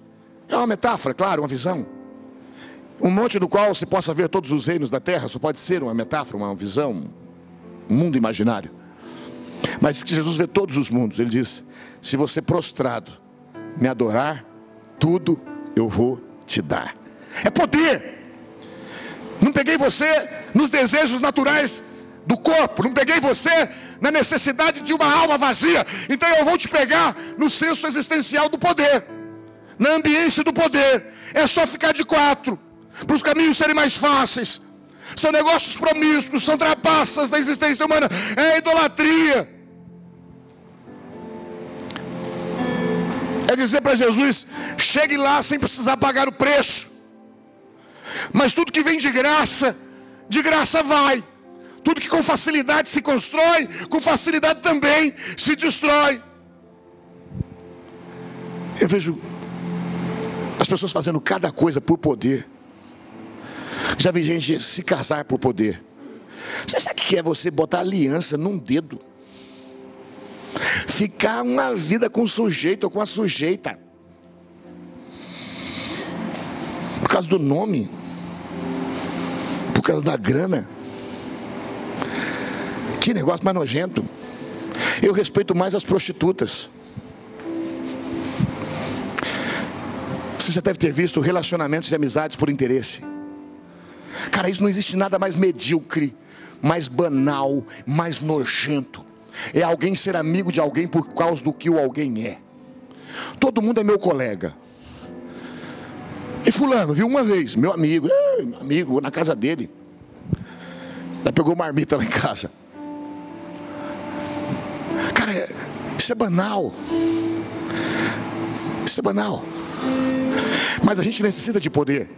É uma metáfora, claro, uma visão. Um monte no qual se possa ver todos os reinos da terra. Só pode ser uma metáfora, uma visão, um mundo imaginário. Mas que Jesus vê todos os mundos. Ele diz: se você prostrado me adorar, tudo eu vou te dar. É poder. Não peguei você nos desejos naturais do corpo, não peguei você na necessidade de uma alma vazia. Então eu vou te pegar no senso existencial do poder, na ambiência do poder. É só ficar de quatro, para os caminhos serem mais fáceis. São negócios promíscuos, são trapaças da existência humana, é idolatria. É dizer para Jesus: chegue lá sem precisar pagar o preço. Mas tudo que vem de graça vai. Tudo que com facilidade se constrói, com facilidade também se destrói. Eu vejo as pessoas fazendo cada coisa por poder. Já vi gente se casar por poder. Você sabe o que é você botar aliança num dedo? Ficar uma vida com o sujeito ou com a sujeita, por causa do nome, por causa da grana. Que negócio mais nojento. Eu respeito mais as prostitutas. Você já deve ter visto relacionamentos e amizades por interesse. Cara, isso não existe nada mais medíocre, mais banal, mais nojento. É alguém ser amigo de alguém por causa do que o alguém é. Todo mundo é meu colega. E fulano, viu uma vez, meu amigo, na casa dele. Já pegou marmita lá em casa. isso é banal. Isso é banal. Mas a gente necessita de poder.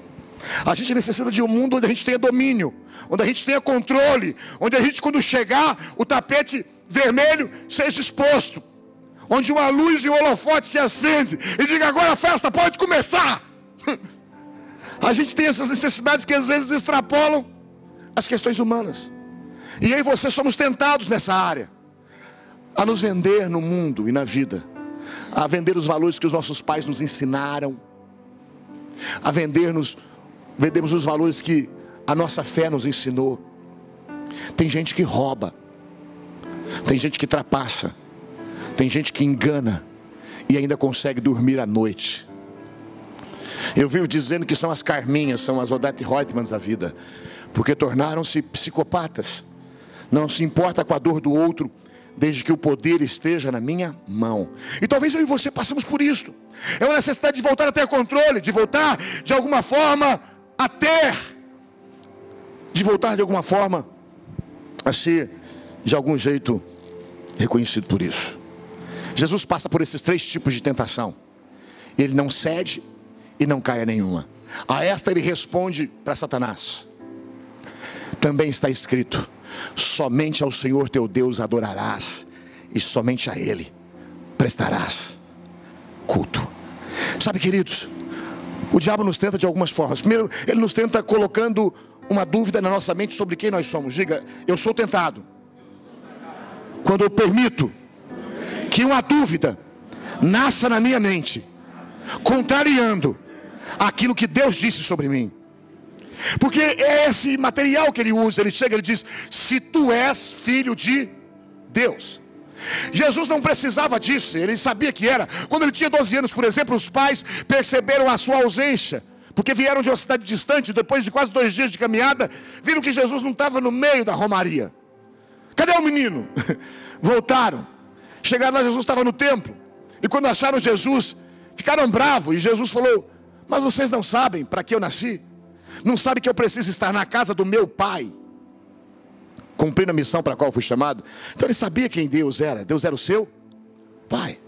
A gente necessita de um mundo onde a gente tenha domínio, onde a gente tenha controle, onde a gente, quando chegar, o tapete vermelho seja exposto, onde uma luz de um holofote se acende e diga: agora a festa pode começar. A gente tem essas necessidades que às vezes extrapolam as questões humanas. E eu e você somos tentados nessa área a nos vender no mundo e na vida, a vender os valores que os nossos pais nos ensinaram, a vendemos os valores que a nossa fé nos ensinou. Tem gente que rouba, tem gente que trapaça, tem gente que engana e ainda consegue dormir à noite. Eu vivo dizendo que são as Carminhas, são as Odete Reutemanns da vida, porque tornaram-se psicopatas. Não se importa com a dor do outro, desde que o poder esteja na minha mão. E talvez eu e você passemos por isso. É uma necessidade de voltar a ter controle, de voltar de alguma forma a ter, de voltar de alguma forma a ser de algum jeito reconhecido por isso. Jesus passa por esses 3 tipos de tentação. Ele não cede e não cai a nenhuma. A esta ele responde para Satanás: também está escrito: somente ao Senhor teu Deus adorarás, e somente a Ele prestarás culto. Sabe, queridos, o diabo nos tenta de algumas formas. Primeiro, ele nos tenta colocando uma dúvida na nossa mente sobre quem nós somos. Diga: eu sou tentado quando eu permito que uma dúvida nasça na minha mente, contrariando aquilo que Deus disse sobre mim. Porque é esse material que ele usa. Ele chega e diz: se tu és filho de Deus. Jesus não precisava disso, ele sabia que era. Quando ele tinha 12 anos, por exemplo, os pais perceberam a sua ausência, porque vieram de uma cidade distante. Depois de quase 2 dias de caminhada, viram que Jesus não estava no meio da romaria. Cadê o menino? Voltaram, chegaram lá, Jesus estava no templo. E quando acharam Jesus, ficaram bravos. E Jesus falou: mas vocês não sabem para que eu nasci? Não sabem que eu preciso estar na casa do meu pai, cumprindo a missão para a qual eu fui chamado? Então ele sabia quem Deus era. Deus era o seu pai.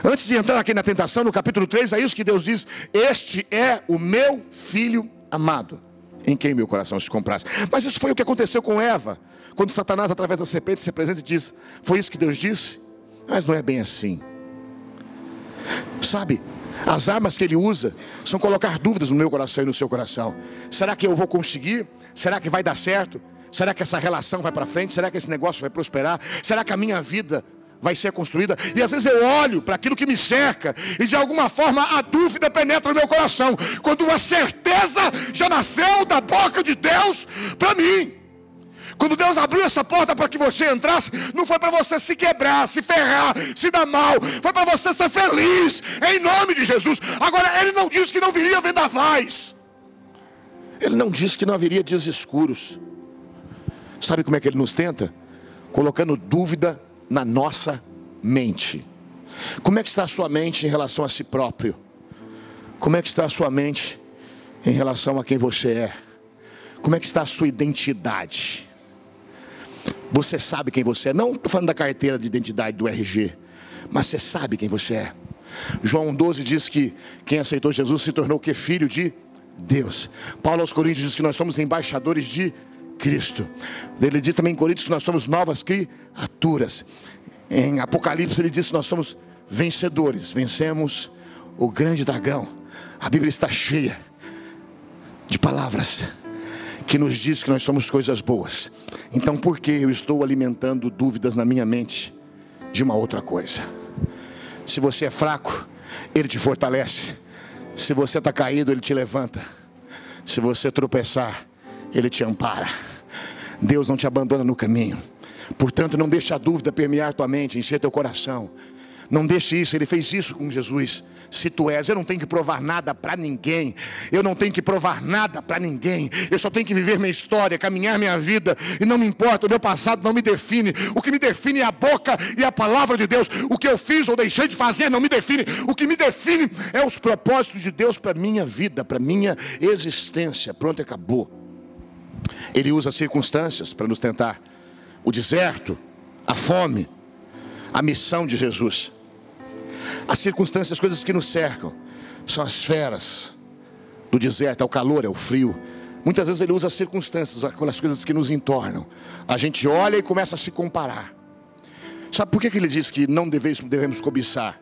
Antes de entrar aqui na tentação, no capítulo 3, é isso que Deus diz: este é o meu filho amado, em quem meu coração se comprasse. Mas isso foi o que aconteceu com Eva, quando Satanás, através da serpente, se apresenta e diz: foi isso que Deus disse? Mas não é bem assim. Sabe, as armas que ele usa são colocar dúvidas no meu coração e no seu coração. Será que eu vou conseguir? Será que vai dar certo? Será que essa relação vai para frente? Será que esse negócio vai prosperar? Será que a minha vida vai ser construída? E às vezes eu olho para aquilo que me cerca e de alguma forma a dúvida penetra no meu coração, quando uma certeza já nasceu da boca de Deus para mim. Quando Deus abriu essa porta para que você entrasse, não foi para você se quebrar, se ferrar, se dar mal. Foi para você ser feliz, em nome de Jesus. Agora, Ele não disse que não viria vendavais. Ele não disse que não haveria dias escuros. Sabe como é que Ele nos tenta? Colocando dúvida na nossa mente. Como é que está a sua mente em relação a si próprio? Como é que está a sua mente em relação a quem você é? Como é que está a sua identidade? Você sabe quem você é? Não estou falando da carteira de identidade do RG, mas você sabe quem você é. João 12 diz que quem aceitou Jesus se tornou o quê? Filho de Deus. Paulo aos Coríntios diz que nós somos embaixadores de Cristo. Ele diz também em Coríntios que nós somos novas criaturas. Em Apocalipse ele diz que nós somos vencedores. Vencemos o grande dragão. A Bíblia está cheia de palavras que nos diz que nós somos coisas boas. Então por que eu estou alimentando dúvidas na minha mente de uma outra coisa? Se você é fraco, Ele te fortalece. Se você está caído, Ele te levanta. Se você tropeçar, Ele te ampara. Deus não te abandona no caminho. Portanto, não deixe a dúvida permear tua mente, encher teu coração. Não deixe isso. Ele fez isso com Jesus. Se tu és, eu não tenho que provar nada para ninguém. Eu não tenho que provar nada para ninguém. Eu só tenho que viver minha história, caminhar minha vida. E não me importa, o meu passado não me define. O que me define é a boca e a palavra de Deus. O que eu fiz ou deixei de fazer não me define. O que me define é os propósitos de Deus para minha vida, para minha existência. Pronto, acabou. Ele usa circunstâncias para nos tentar. O deserto, a fome, a missão de Jesus. As circunstâncias, as coisas que nos cercam, são as feras do deserto, é o calor, é o frio. Muitas vezes ele usa as circunstâncias, aquelas coisas que nos entornam. A gente olha e começa a se comparar. Sabe por que ele diz que não devemos cobiçar?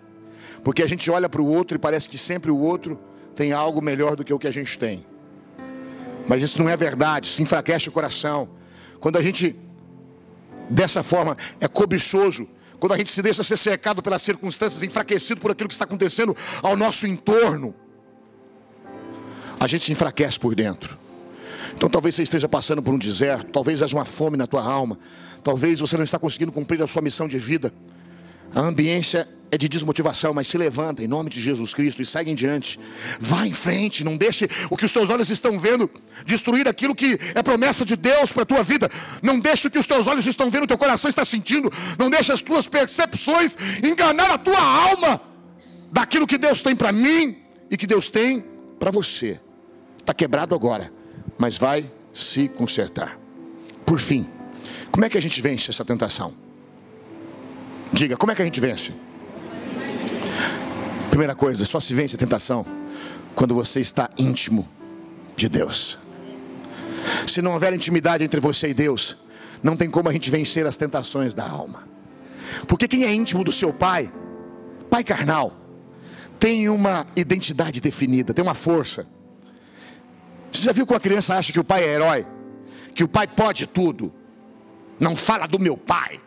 Porque a gente olha para o outro e parece que sempre o outro tem algo melhor do que o que a gente tem. Mas isso não é verdade, isso enfraquece o coração. Quando a gente, dessa forma, é cobiçoso, quando a gente se deixa ser cercado pelas circunstâncias, enfraquecido por aquilo que está acontecendo ao nosso entorno, a gente se enfraquece por dentro. Então talvez você esteja passando por um deserto, talvez haja uma fome na tua alma, talvez você não está conseguindo cumprir a sua missão de vida. A ambiência é de desmotivação, mas se levanta em nome de Jesus Cristo e segue em diante. Vá em frente, não deixe o que os teus olhos estão vendo destruir aquilo que é promessa de Deus para a tua vida. Não deixe o que os teus olhos estão vendo, o teu coração está sentindo. Não deixe as tuas percepções enganar a tua alma daquilo que Deus tem para mim e que Deus tem para você. Está quebrado agora, mas vai se consertar. Por fim, como é que a gente vence essa tentação? Diga, como é que a gente vence? Primeira coisa, só se vence a tentação quando você está íntimo de Deus. Se não houver intimidade entre você e Deus, não tem como a gente vencer as tentações da alma. Porque quem é íntimo do seu pai, pai carnal, tem uma identidade definida, tem uma força. Você já viu como a criança acha que o pai é herói? Que o pai pode tudo? Não fala do meu pai.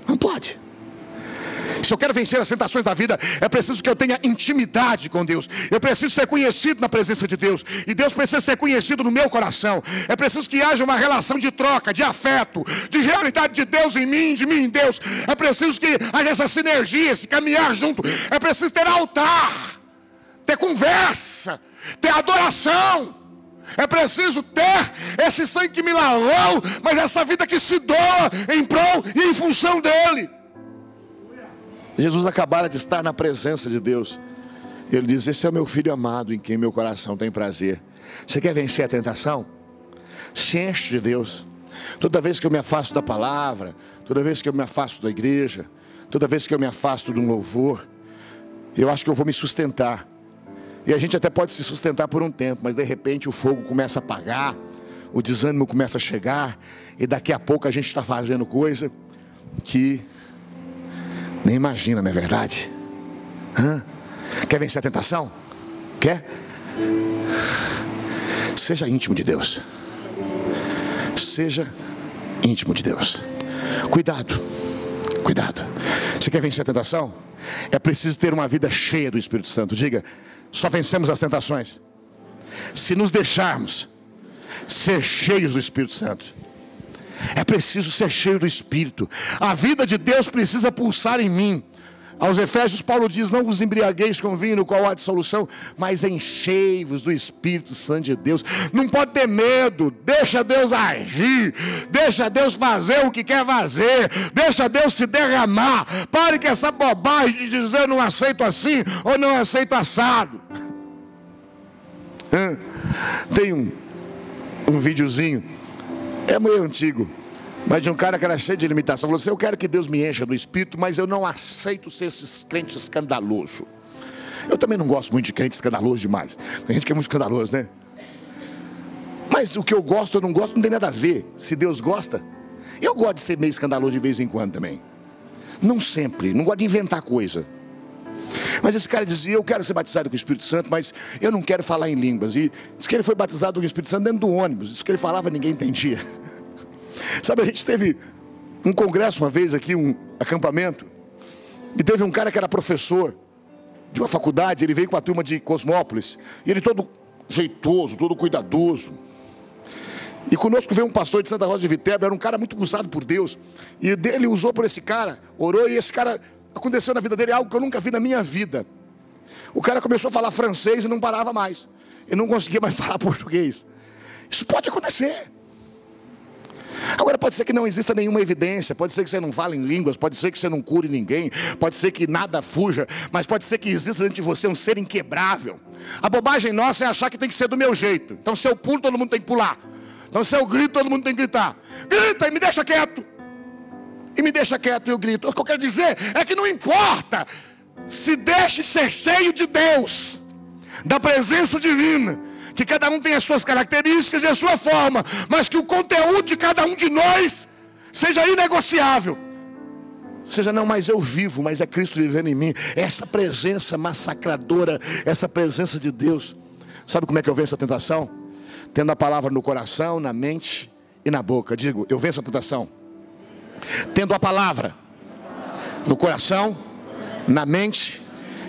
Não pode. Se eu quero vencer as tentações da vida, é preciso que eu tenha intimidade com Deus. Eu preciso ser conhecido na presença de Deus. E Deus precisa ser conhecido no meu coração. É preciso que haja uma relação de troca, de afeto, de realidade de Deus em mim, de mim em Deus. É preciso que haja essa sinergia, esse caminhar junto. É preciso ter altar, ter conversa, ter adoração. É preciso ter esse sangue que me lavou, mas essa vida que se doa em prol e em função dele. Jesus acabara de estar na presença de Deus. Ele diz: esse é o meu filho amado, em quem meu coração tem prazer. Você quer vencer a tentação? Se enche de Deus. Toda vez que eu me afasto da palavra, toda vez que eu me afasto da igreja, toda vez que eu me afasto de um louvor, eu acho que eu vou me sustentar. E a gente até pode se sustentar por um tempo, mas de repente o fogo começa a apagar, o desânimo começa a chegar, e daqui a pouco a gente está fazendo coisa que nem imagina, não é verdade? Quer vencer a tentação? Quer? Seja íntimo de Deus. Seja íntimo de Deus. Cuidado, cuidado. Você quer vencer a tentação? É preciso ter uma vida cheia do Espírito Santo. Diga, só vencemos as tentações se nos deixarmos ser cheios do Espírito Santo. É preciso ser cheio do Espírito. A vida de Deus precisa pulsar em mim. Aos Efésios, Paulo diz: não vos embriagueis com vinho, no qual há dissolução, mas enchei-vos do Espírito Santo de Deus. Não pode ter medo. Deixa Deus agir. Deixa Deus fazer o que quer fazer. Deixa Deus se derramar. Pare com essa bobagem de dizer: eu não aceito assim ou não aceito assado. Tem um videozinho, é meio antigo, mas de um cara que era cheio de limitação. Falou assim: eu quero que Deus me encha do Espírito, mas eu não aceito ser esse crente escandaloso. Eu também não gosto muito de crente escandaloso demais. Tem gente que é muito escandaloso, né? Mas o que eu gosto, eu não gosto, não tem nada a ver. Se Deus gosta, eu gosto de ser meio escandaloso de vez em quando também. Não sempre, não gosto de inventar coisa. Mas esse cara dizia: eu quero ser batizado com o Espírito Santo, mas eu não quero falar em línguas. E diz que ele foi batizado com o Espírito Santo dentro do ônibus. Diz que ele falava, ninguém entendia. Sabe, a gente teve um congresso uma vez aqui, um acampamento, e teve um cara que era professor de uma faculdade. Ele veio com a turma de Cosmópolis, e ele todo jeitoso, todo cuidadoso. E conosco veio um pastor de Santa Rosa de Viterbo, era um cara muito usado por Deus. E ele usou por esse cara, orou, e esse cara, aconteceu na vida dele algo que eu nunca vi na minha vida. O cara começou a falar francês e não parava mais. Ele não conseguia mais falar português. Isso pode acontecer. Agora pode ser que não exista nenhuma evidência, pode ser que você não fale em línguas, pode ser que você não cure ninguém, pode ser que nada fuja, mas pode ser que exista dentro de você um ser inquebrável. A bobagem nossa é achar que tem que ser do meu jeito. Então se eu pulo, todo mundo tem que pular. Então se eu grito, todo mundo tem que gritar. Grita e me deixa quieto. e me deixa quieto e eu grito. O que eu quero dizer é que não importa, se deixe ser cheio de Deus, da presença divina, que cada um tem as suas características e a sua forma, mas que o conteúdo de cada um de nós seja inegociável. Seja não mais eu vivo, mas é Cristo vivendo em mim. Essa presença massacradora, essa presença de Deus. Sabe como é que eu venço a tentação? Tendo a palavra no coração, na mente e na boca. Digo, eu venço a tentação tendo a palavra no coração, na mente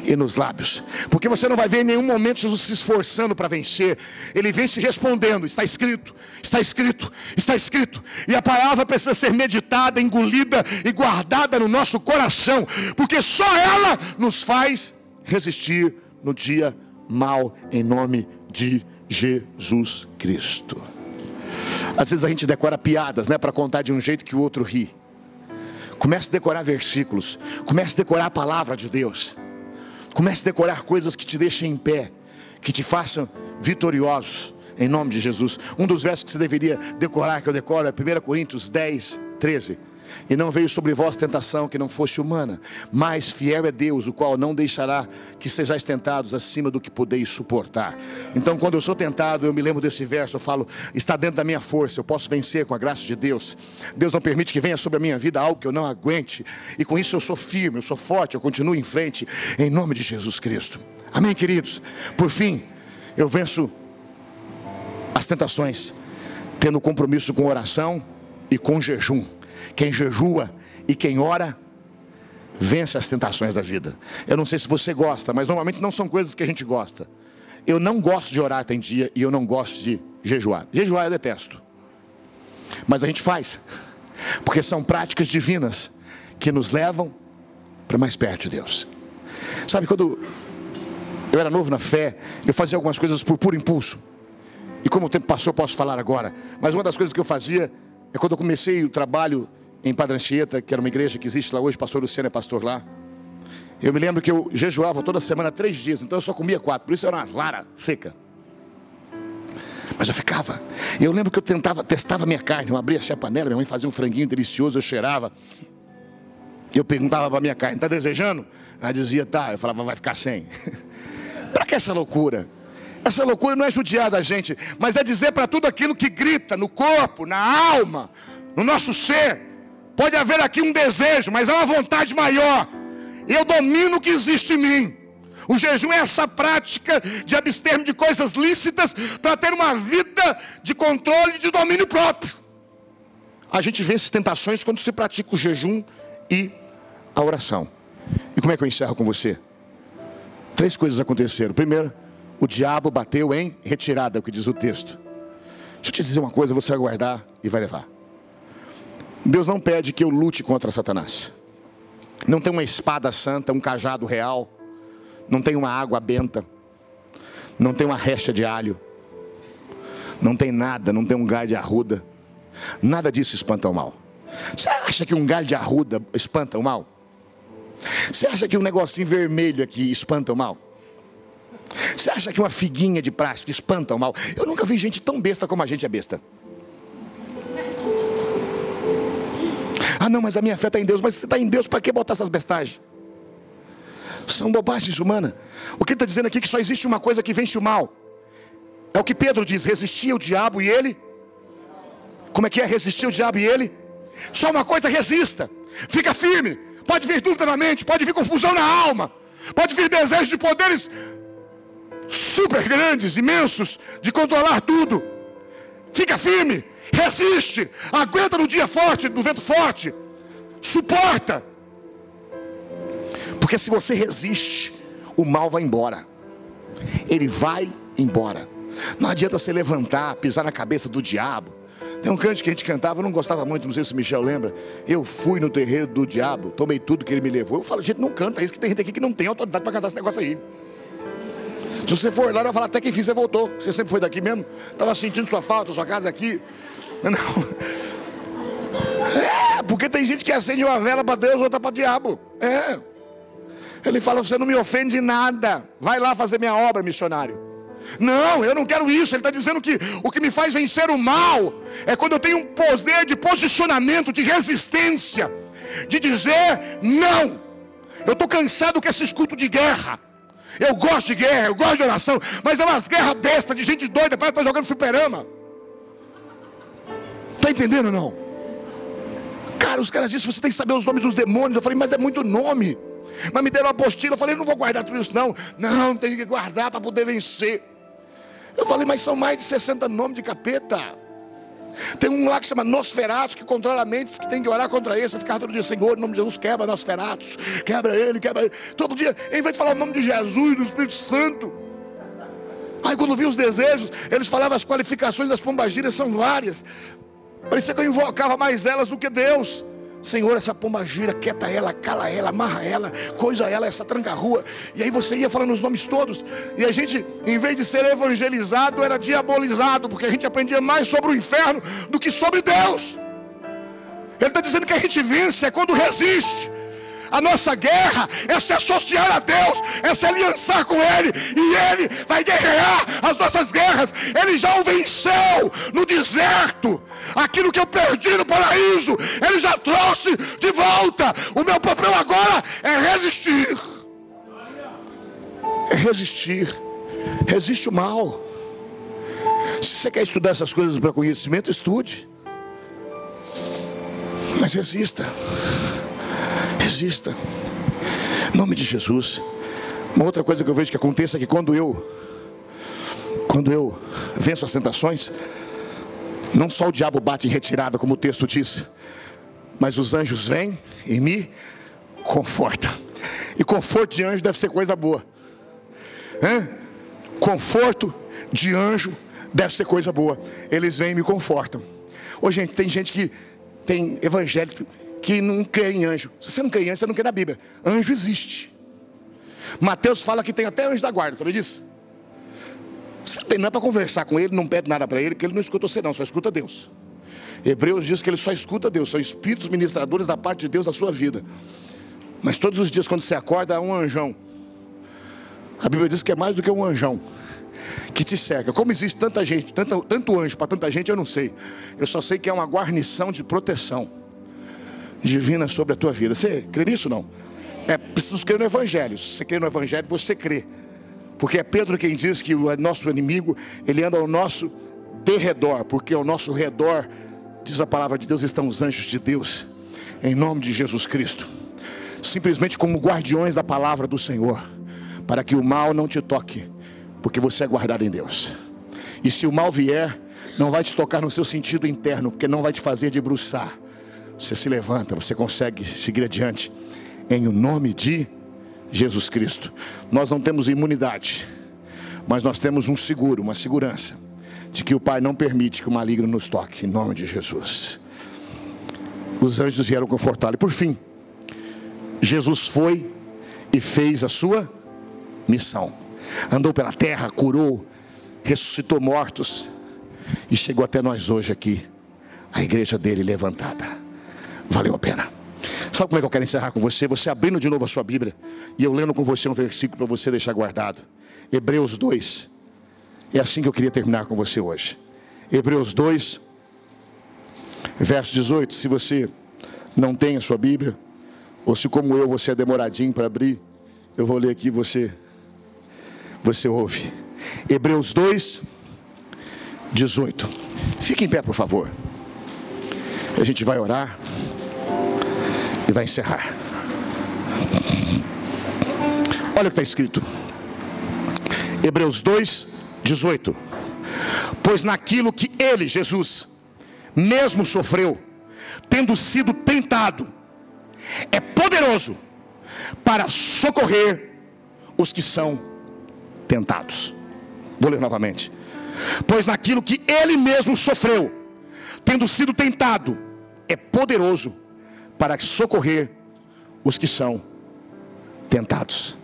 e nos lábios. Porque você não vai ver em nenhum momento Jesus se esforçando para vencer. Ele vem se respondendo: está escrito, está escrito, está escrito. E a palavra precisa ser meditada, engolida e guardada no nosso coração, porque só ela nos faz resistir no dia mau, em nome de Jesus Cristo. Às vezes a gente decora piadas, né, para contar de um jeito que o outro ri. Comece a decorar versículos, comece a decorar a palavra de Deus. Comece a decorar coisas que te deixem em pé, que te façam vitoriosos, em nome de Jesus. Um dos versos que você deveria decorar, que eu decoro, é 1 Coríntios 10, 13. E não veio sobre vós tentação que não fosse humana, mas fiel é Deus, o qual não deixará que sejais tentados acima do que podeis suportar. Então, quando eu sou tentado, eu me lembro desse verso, eu falo: está dentro da minha força, eu posso vencer com a graça de Deus. Deus não permite que venha sobre a minha vida algo que eu não aguente, e com isso eu sou firme, eu sou forte, eu continuo em frente, em nome de Jesus Cristo. Amém, queridos? Por fim, eu venço as tentações tendo compromisso com oração e com jejum. Quem jejua e quem ora vence as tentações da vida. Eu não sei se você gosta, mas normalmente não são coisas que a gente gosta. Eu não gosto de orar, tem dia, e eu não gosto de jejuar. Jejuar eu detesto, mas a gente faz, porque são práticas divinas que nos levam para mais perto de Deus. Sabe, quando eu era novo na fé, eu fazia algumas coisas por puro impulso. E como o tempo passou, eu posso falar agora. Mas uma das coisas que eu fazia é quando eu comecei o trabalho em Padre Anchieta, que era uma igreja que existe lá hoje, pastor Luciano é pastor lá. Eu me lembro que eu jejuava toda semana 3 dias, então eu só comia 4, por isso eu era uma vara seca. Mas eu ficava, eu lembro que eu testava minha carne, eu abria assim a panela, minha mãe fazia um franguinho delicioso, eu cheirava. Eu perguntava para minha carne: está desejando? Ela dizia: tá. Eu falava: vai ficar sem. Para que essa loucura? Essa loucura não é judiar da gente, mas é dizer para tudo aquilo que grita no corpo, na alma, no nosso ser: pode haver aqui um desejo, mas há uma vontade maior. Eu domino o que existe em mim. O jejum é essa prática de abster-me de coisas lícitas para ter uma vida de controle e de domínio próprio. A gente vence tentações quando se pratica o jejum e a oração. E como é que eu encerro com você? 3 coisas aconteceram. Primeiro, o diabo bateu em retirada, é o que diz o texto. Deixa eu te dizer uma coisa, você vai guardar e vai levar. Deus não pede que eu lute contra Satanás. Não tem uma espada santa, um cajado real. Não tem uma água benta. Não tem uma recha de alho. Não tem nada, não tem um galho de arruda. Nada disso espanta o mal. Você acha que um galho de arruda espanta o mal? Você acha que um negocinho vermelho aqui espanta o mal? Você acha que uma figuinha de plástico espanta o mal? Eu nunca vi gente tão besta como a gente é besta. Ah não, mas a minha fé está em Deus. Mas você está em Deus, para que botar essas bestagens? São bobagens humanas. O que ele está dizendo aqui é que só existe uma coisa que vence o mal. É o que Pedro diz: resistir ao diabo e ele... Como é que é resistir ao diabo e ele? Só uma coisa resista. Fica firme. Pode vir dúvida na mente, pode vir confusão na alma, pode vir desejo de poderes super grandes, imensos, de controlar tudo. Fica firme, resiste, aguenta no dia forte, no vento forte, suporta. Porque se você resiste, o mal vai embora. Ele vai embora. Não adianta você levantar, pisar na cabeça do diabo. Tem um cântico que a gente cantava, eu não gostava muito, não sei se o Michel lembra. Eu fui no terreiro do diabo, tomei tudo que ele me levou. Eu falo: gente, não canta isso, que tem gente aqui que não tem autoridade para cantar esse negócio aí. Se você for lá, eu vou falar: até que enfim você voltou. Você sempre foi daqui mesmo? Estava sentindo sua falta, sua casa aqui. Não. É, porque tem gente que acende uma vela para Deus, outra para o diabo. É. Ele fala: você não me ofende nada, vai lá fazer minha obra, missionário. Não, eu não quero isso. Ele está dizendo que o que me faz vencer o mal é quando eu tenho um poder de posicionamento, de resistência. de dizer não. Eu estou cansado com esse escudo de guerra. Eu gosto de guerra, eu gosto de oração, mas é umas guerras bestas de gente doida, parece que está jogando fliperama. Está entendendo ou não? Cara, os caras dizem, você tem que saber os nomes dos demônios. Eu falei, mas é muito nome. Mas me deram uma apostila, eu falei, não vou guardar tudo isso não. Não, tem que guardar para poder vencer. Eu falei, mas são mais de 60 nomes de capeta. Tem um lá que chama Nosferatus, que controla mentes, que tem que orar contra ele. Você ficar todo dia, Senhor, em nome de Jesus, quebra Nosferatus. Quebra ele. Todo dia, em vez de falar o nome de Jesus, do Espírito Santo. Aí quando vi os desejos, eles falavam as qualificações das pombagiras, são várias. Parecia que eu invocava mais elas do que Deus. Senhor, essa pombagira, quieta ela, cala ela, amarra ela, coisa ela, essa tranca-rua. E aí você ia falando os nomes todos. E a gente, em vez de ser evangelizado, era diabolizado, porque a gente aprendia mais sobre o inferno do que sobre Deus. Ele está dizendo que a gente vence é quando resiste. A nossa guerra é se associar a Deus, é se aliançar com Ele, e Ele vai guerrear as nossas guerras. Ele já o venceu no deserto. Aquilo que eu perdi no paraíso, Ele já trouxe de volta. O meu papel agora é resistir. É resistir. Resiste o mal. Se você quer estudar essas coisas para conhecimento, estude. Mas resista. Resista. Em nome de Jesus. Uma outra coisa que eu vejo que aconteça é que quando eu venço as tentações, não só o diabo bate em retirada, como o texto diz, mas os anjos vêm e me confortam. E conforto de anjo deve ser coisa boa. Conforto de anjo deve ser coisa boa. Eles vêm e me confortam. Ô gente, tem gente que tem evangélico que não crê em anjo. Se você não crê em anjo, você não crê na Bíblia. Anjo existe. Mateus fala que tem até anjo da guarda, sabe disso? Você não tem nada para conversar com ele, não pede nada para ele, porque ele não escuta você não, só escuta Deus. Hebreus diz que ele só escuta Deus, são espíritos ministradores da parte de Deus na sua vida. Mas todos os dias quando você acorda, há um anjão. A Bíblia diz que é mais do que um anjão que te cerca. Como existe tanta gente, tanto anjo para tanta gente, eu não sei. Eu só sei que é uma guarnição de proteção divina sobre a tua vida. Você crê nisso ou não? É preciso crer no Evangelho. Se você crê no Evangelho, você crê. Porque é Pedro quem diz que o nosso inimigo, ele anda ao nosso derredor. Porque ao nosso redor, diz a palavra de Deus, estão os anjos de Deus. Em nome de Jesus Cristo. Simplesmente como guardiões da palavra do Senhor. Para que o mal não te toque. Porque você é guardado em Deus. E se o mal vier, não vai te tocar no seu sentido interno. Porque não vai te fazer debruçar. Você se levanta, você consegue seguir adiante. Em o nome de Jesus Cristo. Nós não temos imunidade, mas nós temos um seguro, uma segurança de que o Pai não permite que o maligno nos toque. Em nome de Jesus. Os anjos vieram confortá-lo. E por fim, Jesus foi e fez a sua missão. Andou pela terra, curou, ressuscitou mortos e chegou até nós hoje aqui. A igreja dele levantada. Valeu a pena. Sabe como é que eu quero encerrar com você? Você abrindo de novo a sua Bíblia e eu lendo com você um versículo para você deixar guardado. Hebreus 2. É assim que eu queria terminar com você hoje. Hebreus 2, verso 18. Se você não tem a sua Bíblia, ou se como eu você é demoradinho para abrir, eu vou ler aqui, você ouve. Hebreus 2, 18. Fique em pé, por favor. A gente vai orar e vai encerrar. Olha o que está escrito. Hebreus 2, 18. Pois naquilo que ele, Jesus, mesmo sofreu, tendo sido tentado, é poderoso para socorrer os que são tentados. Vou ler novamente. Pois naquilo que ele mesmo sofreu, tendo sido tentado, é poderoso para socorrer os que são tentados.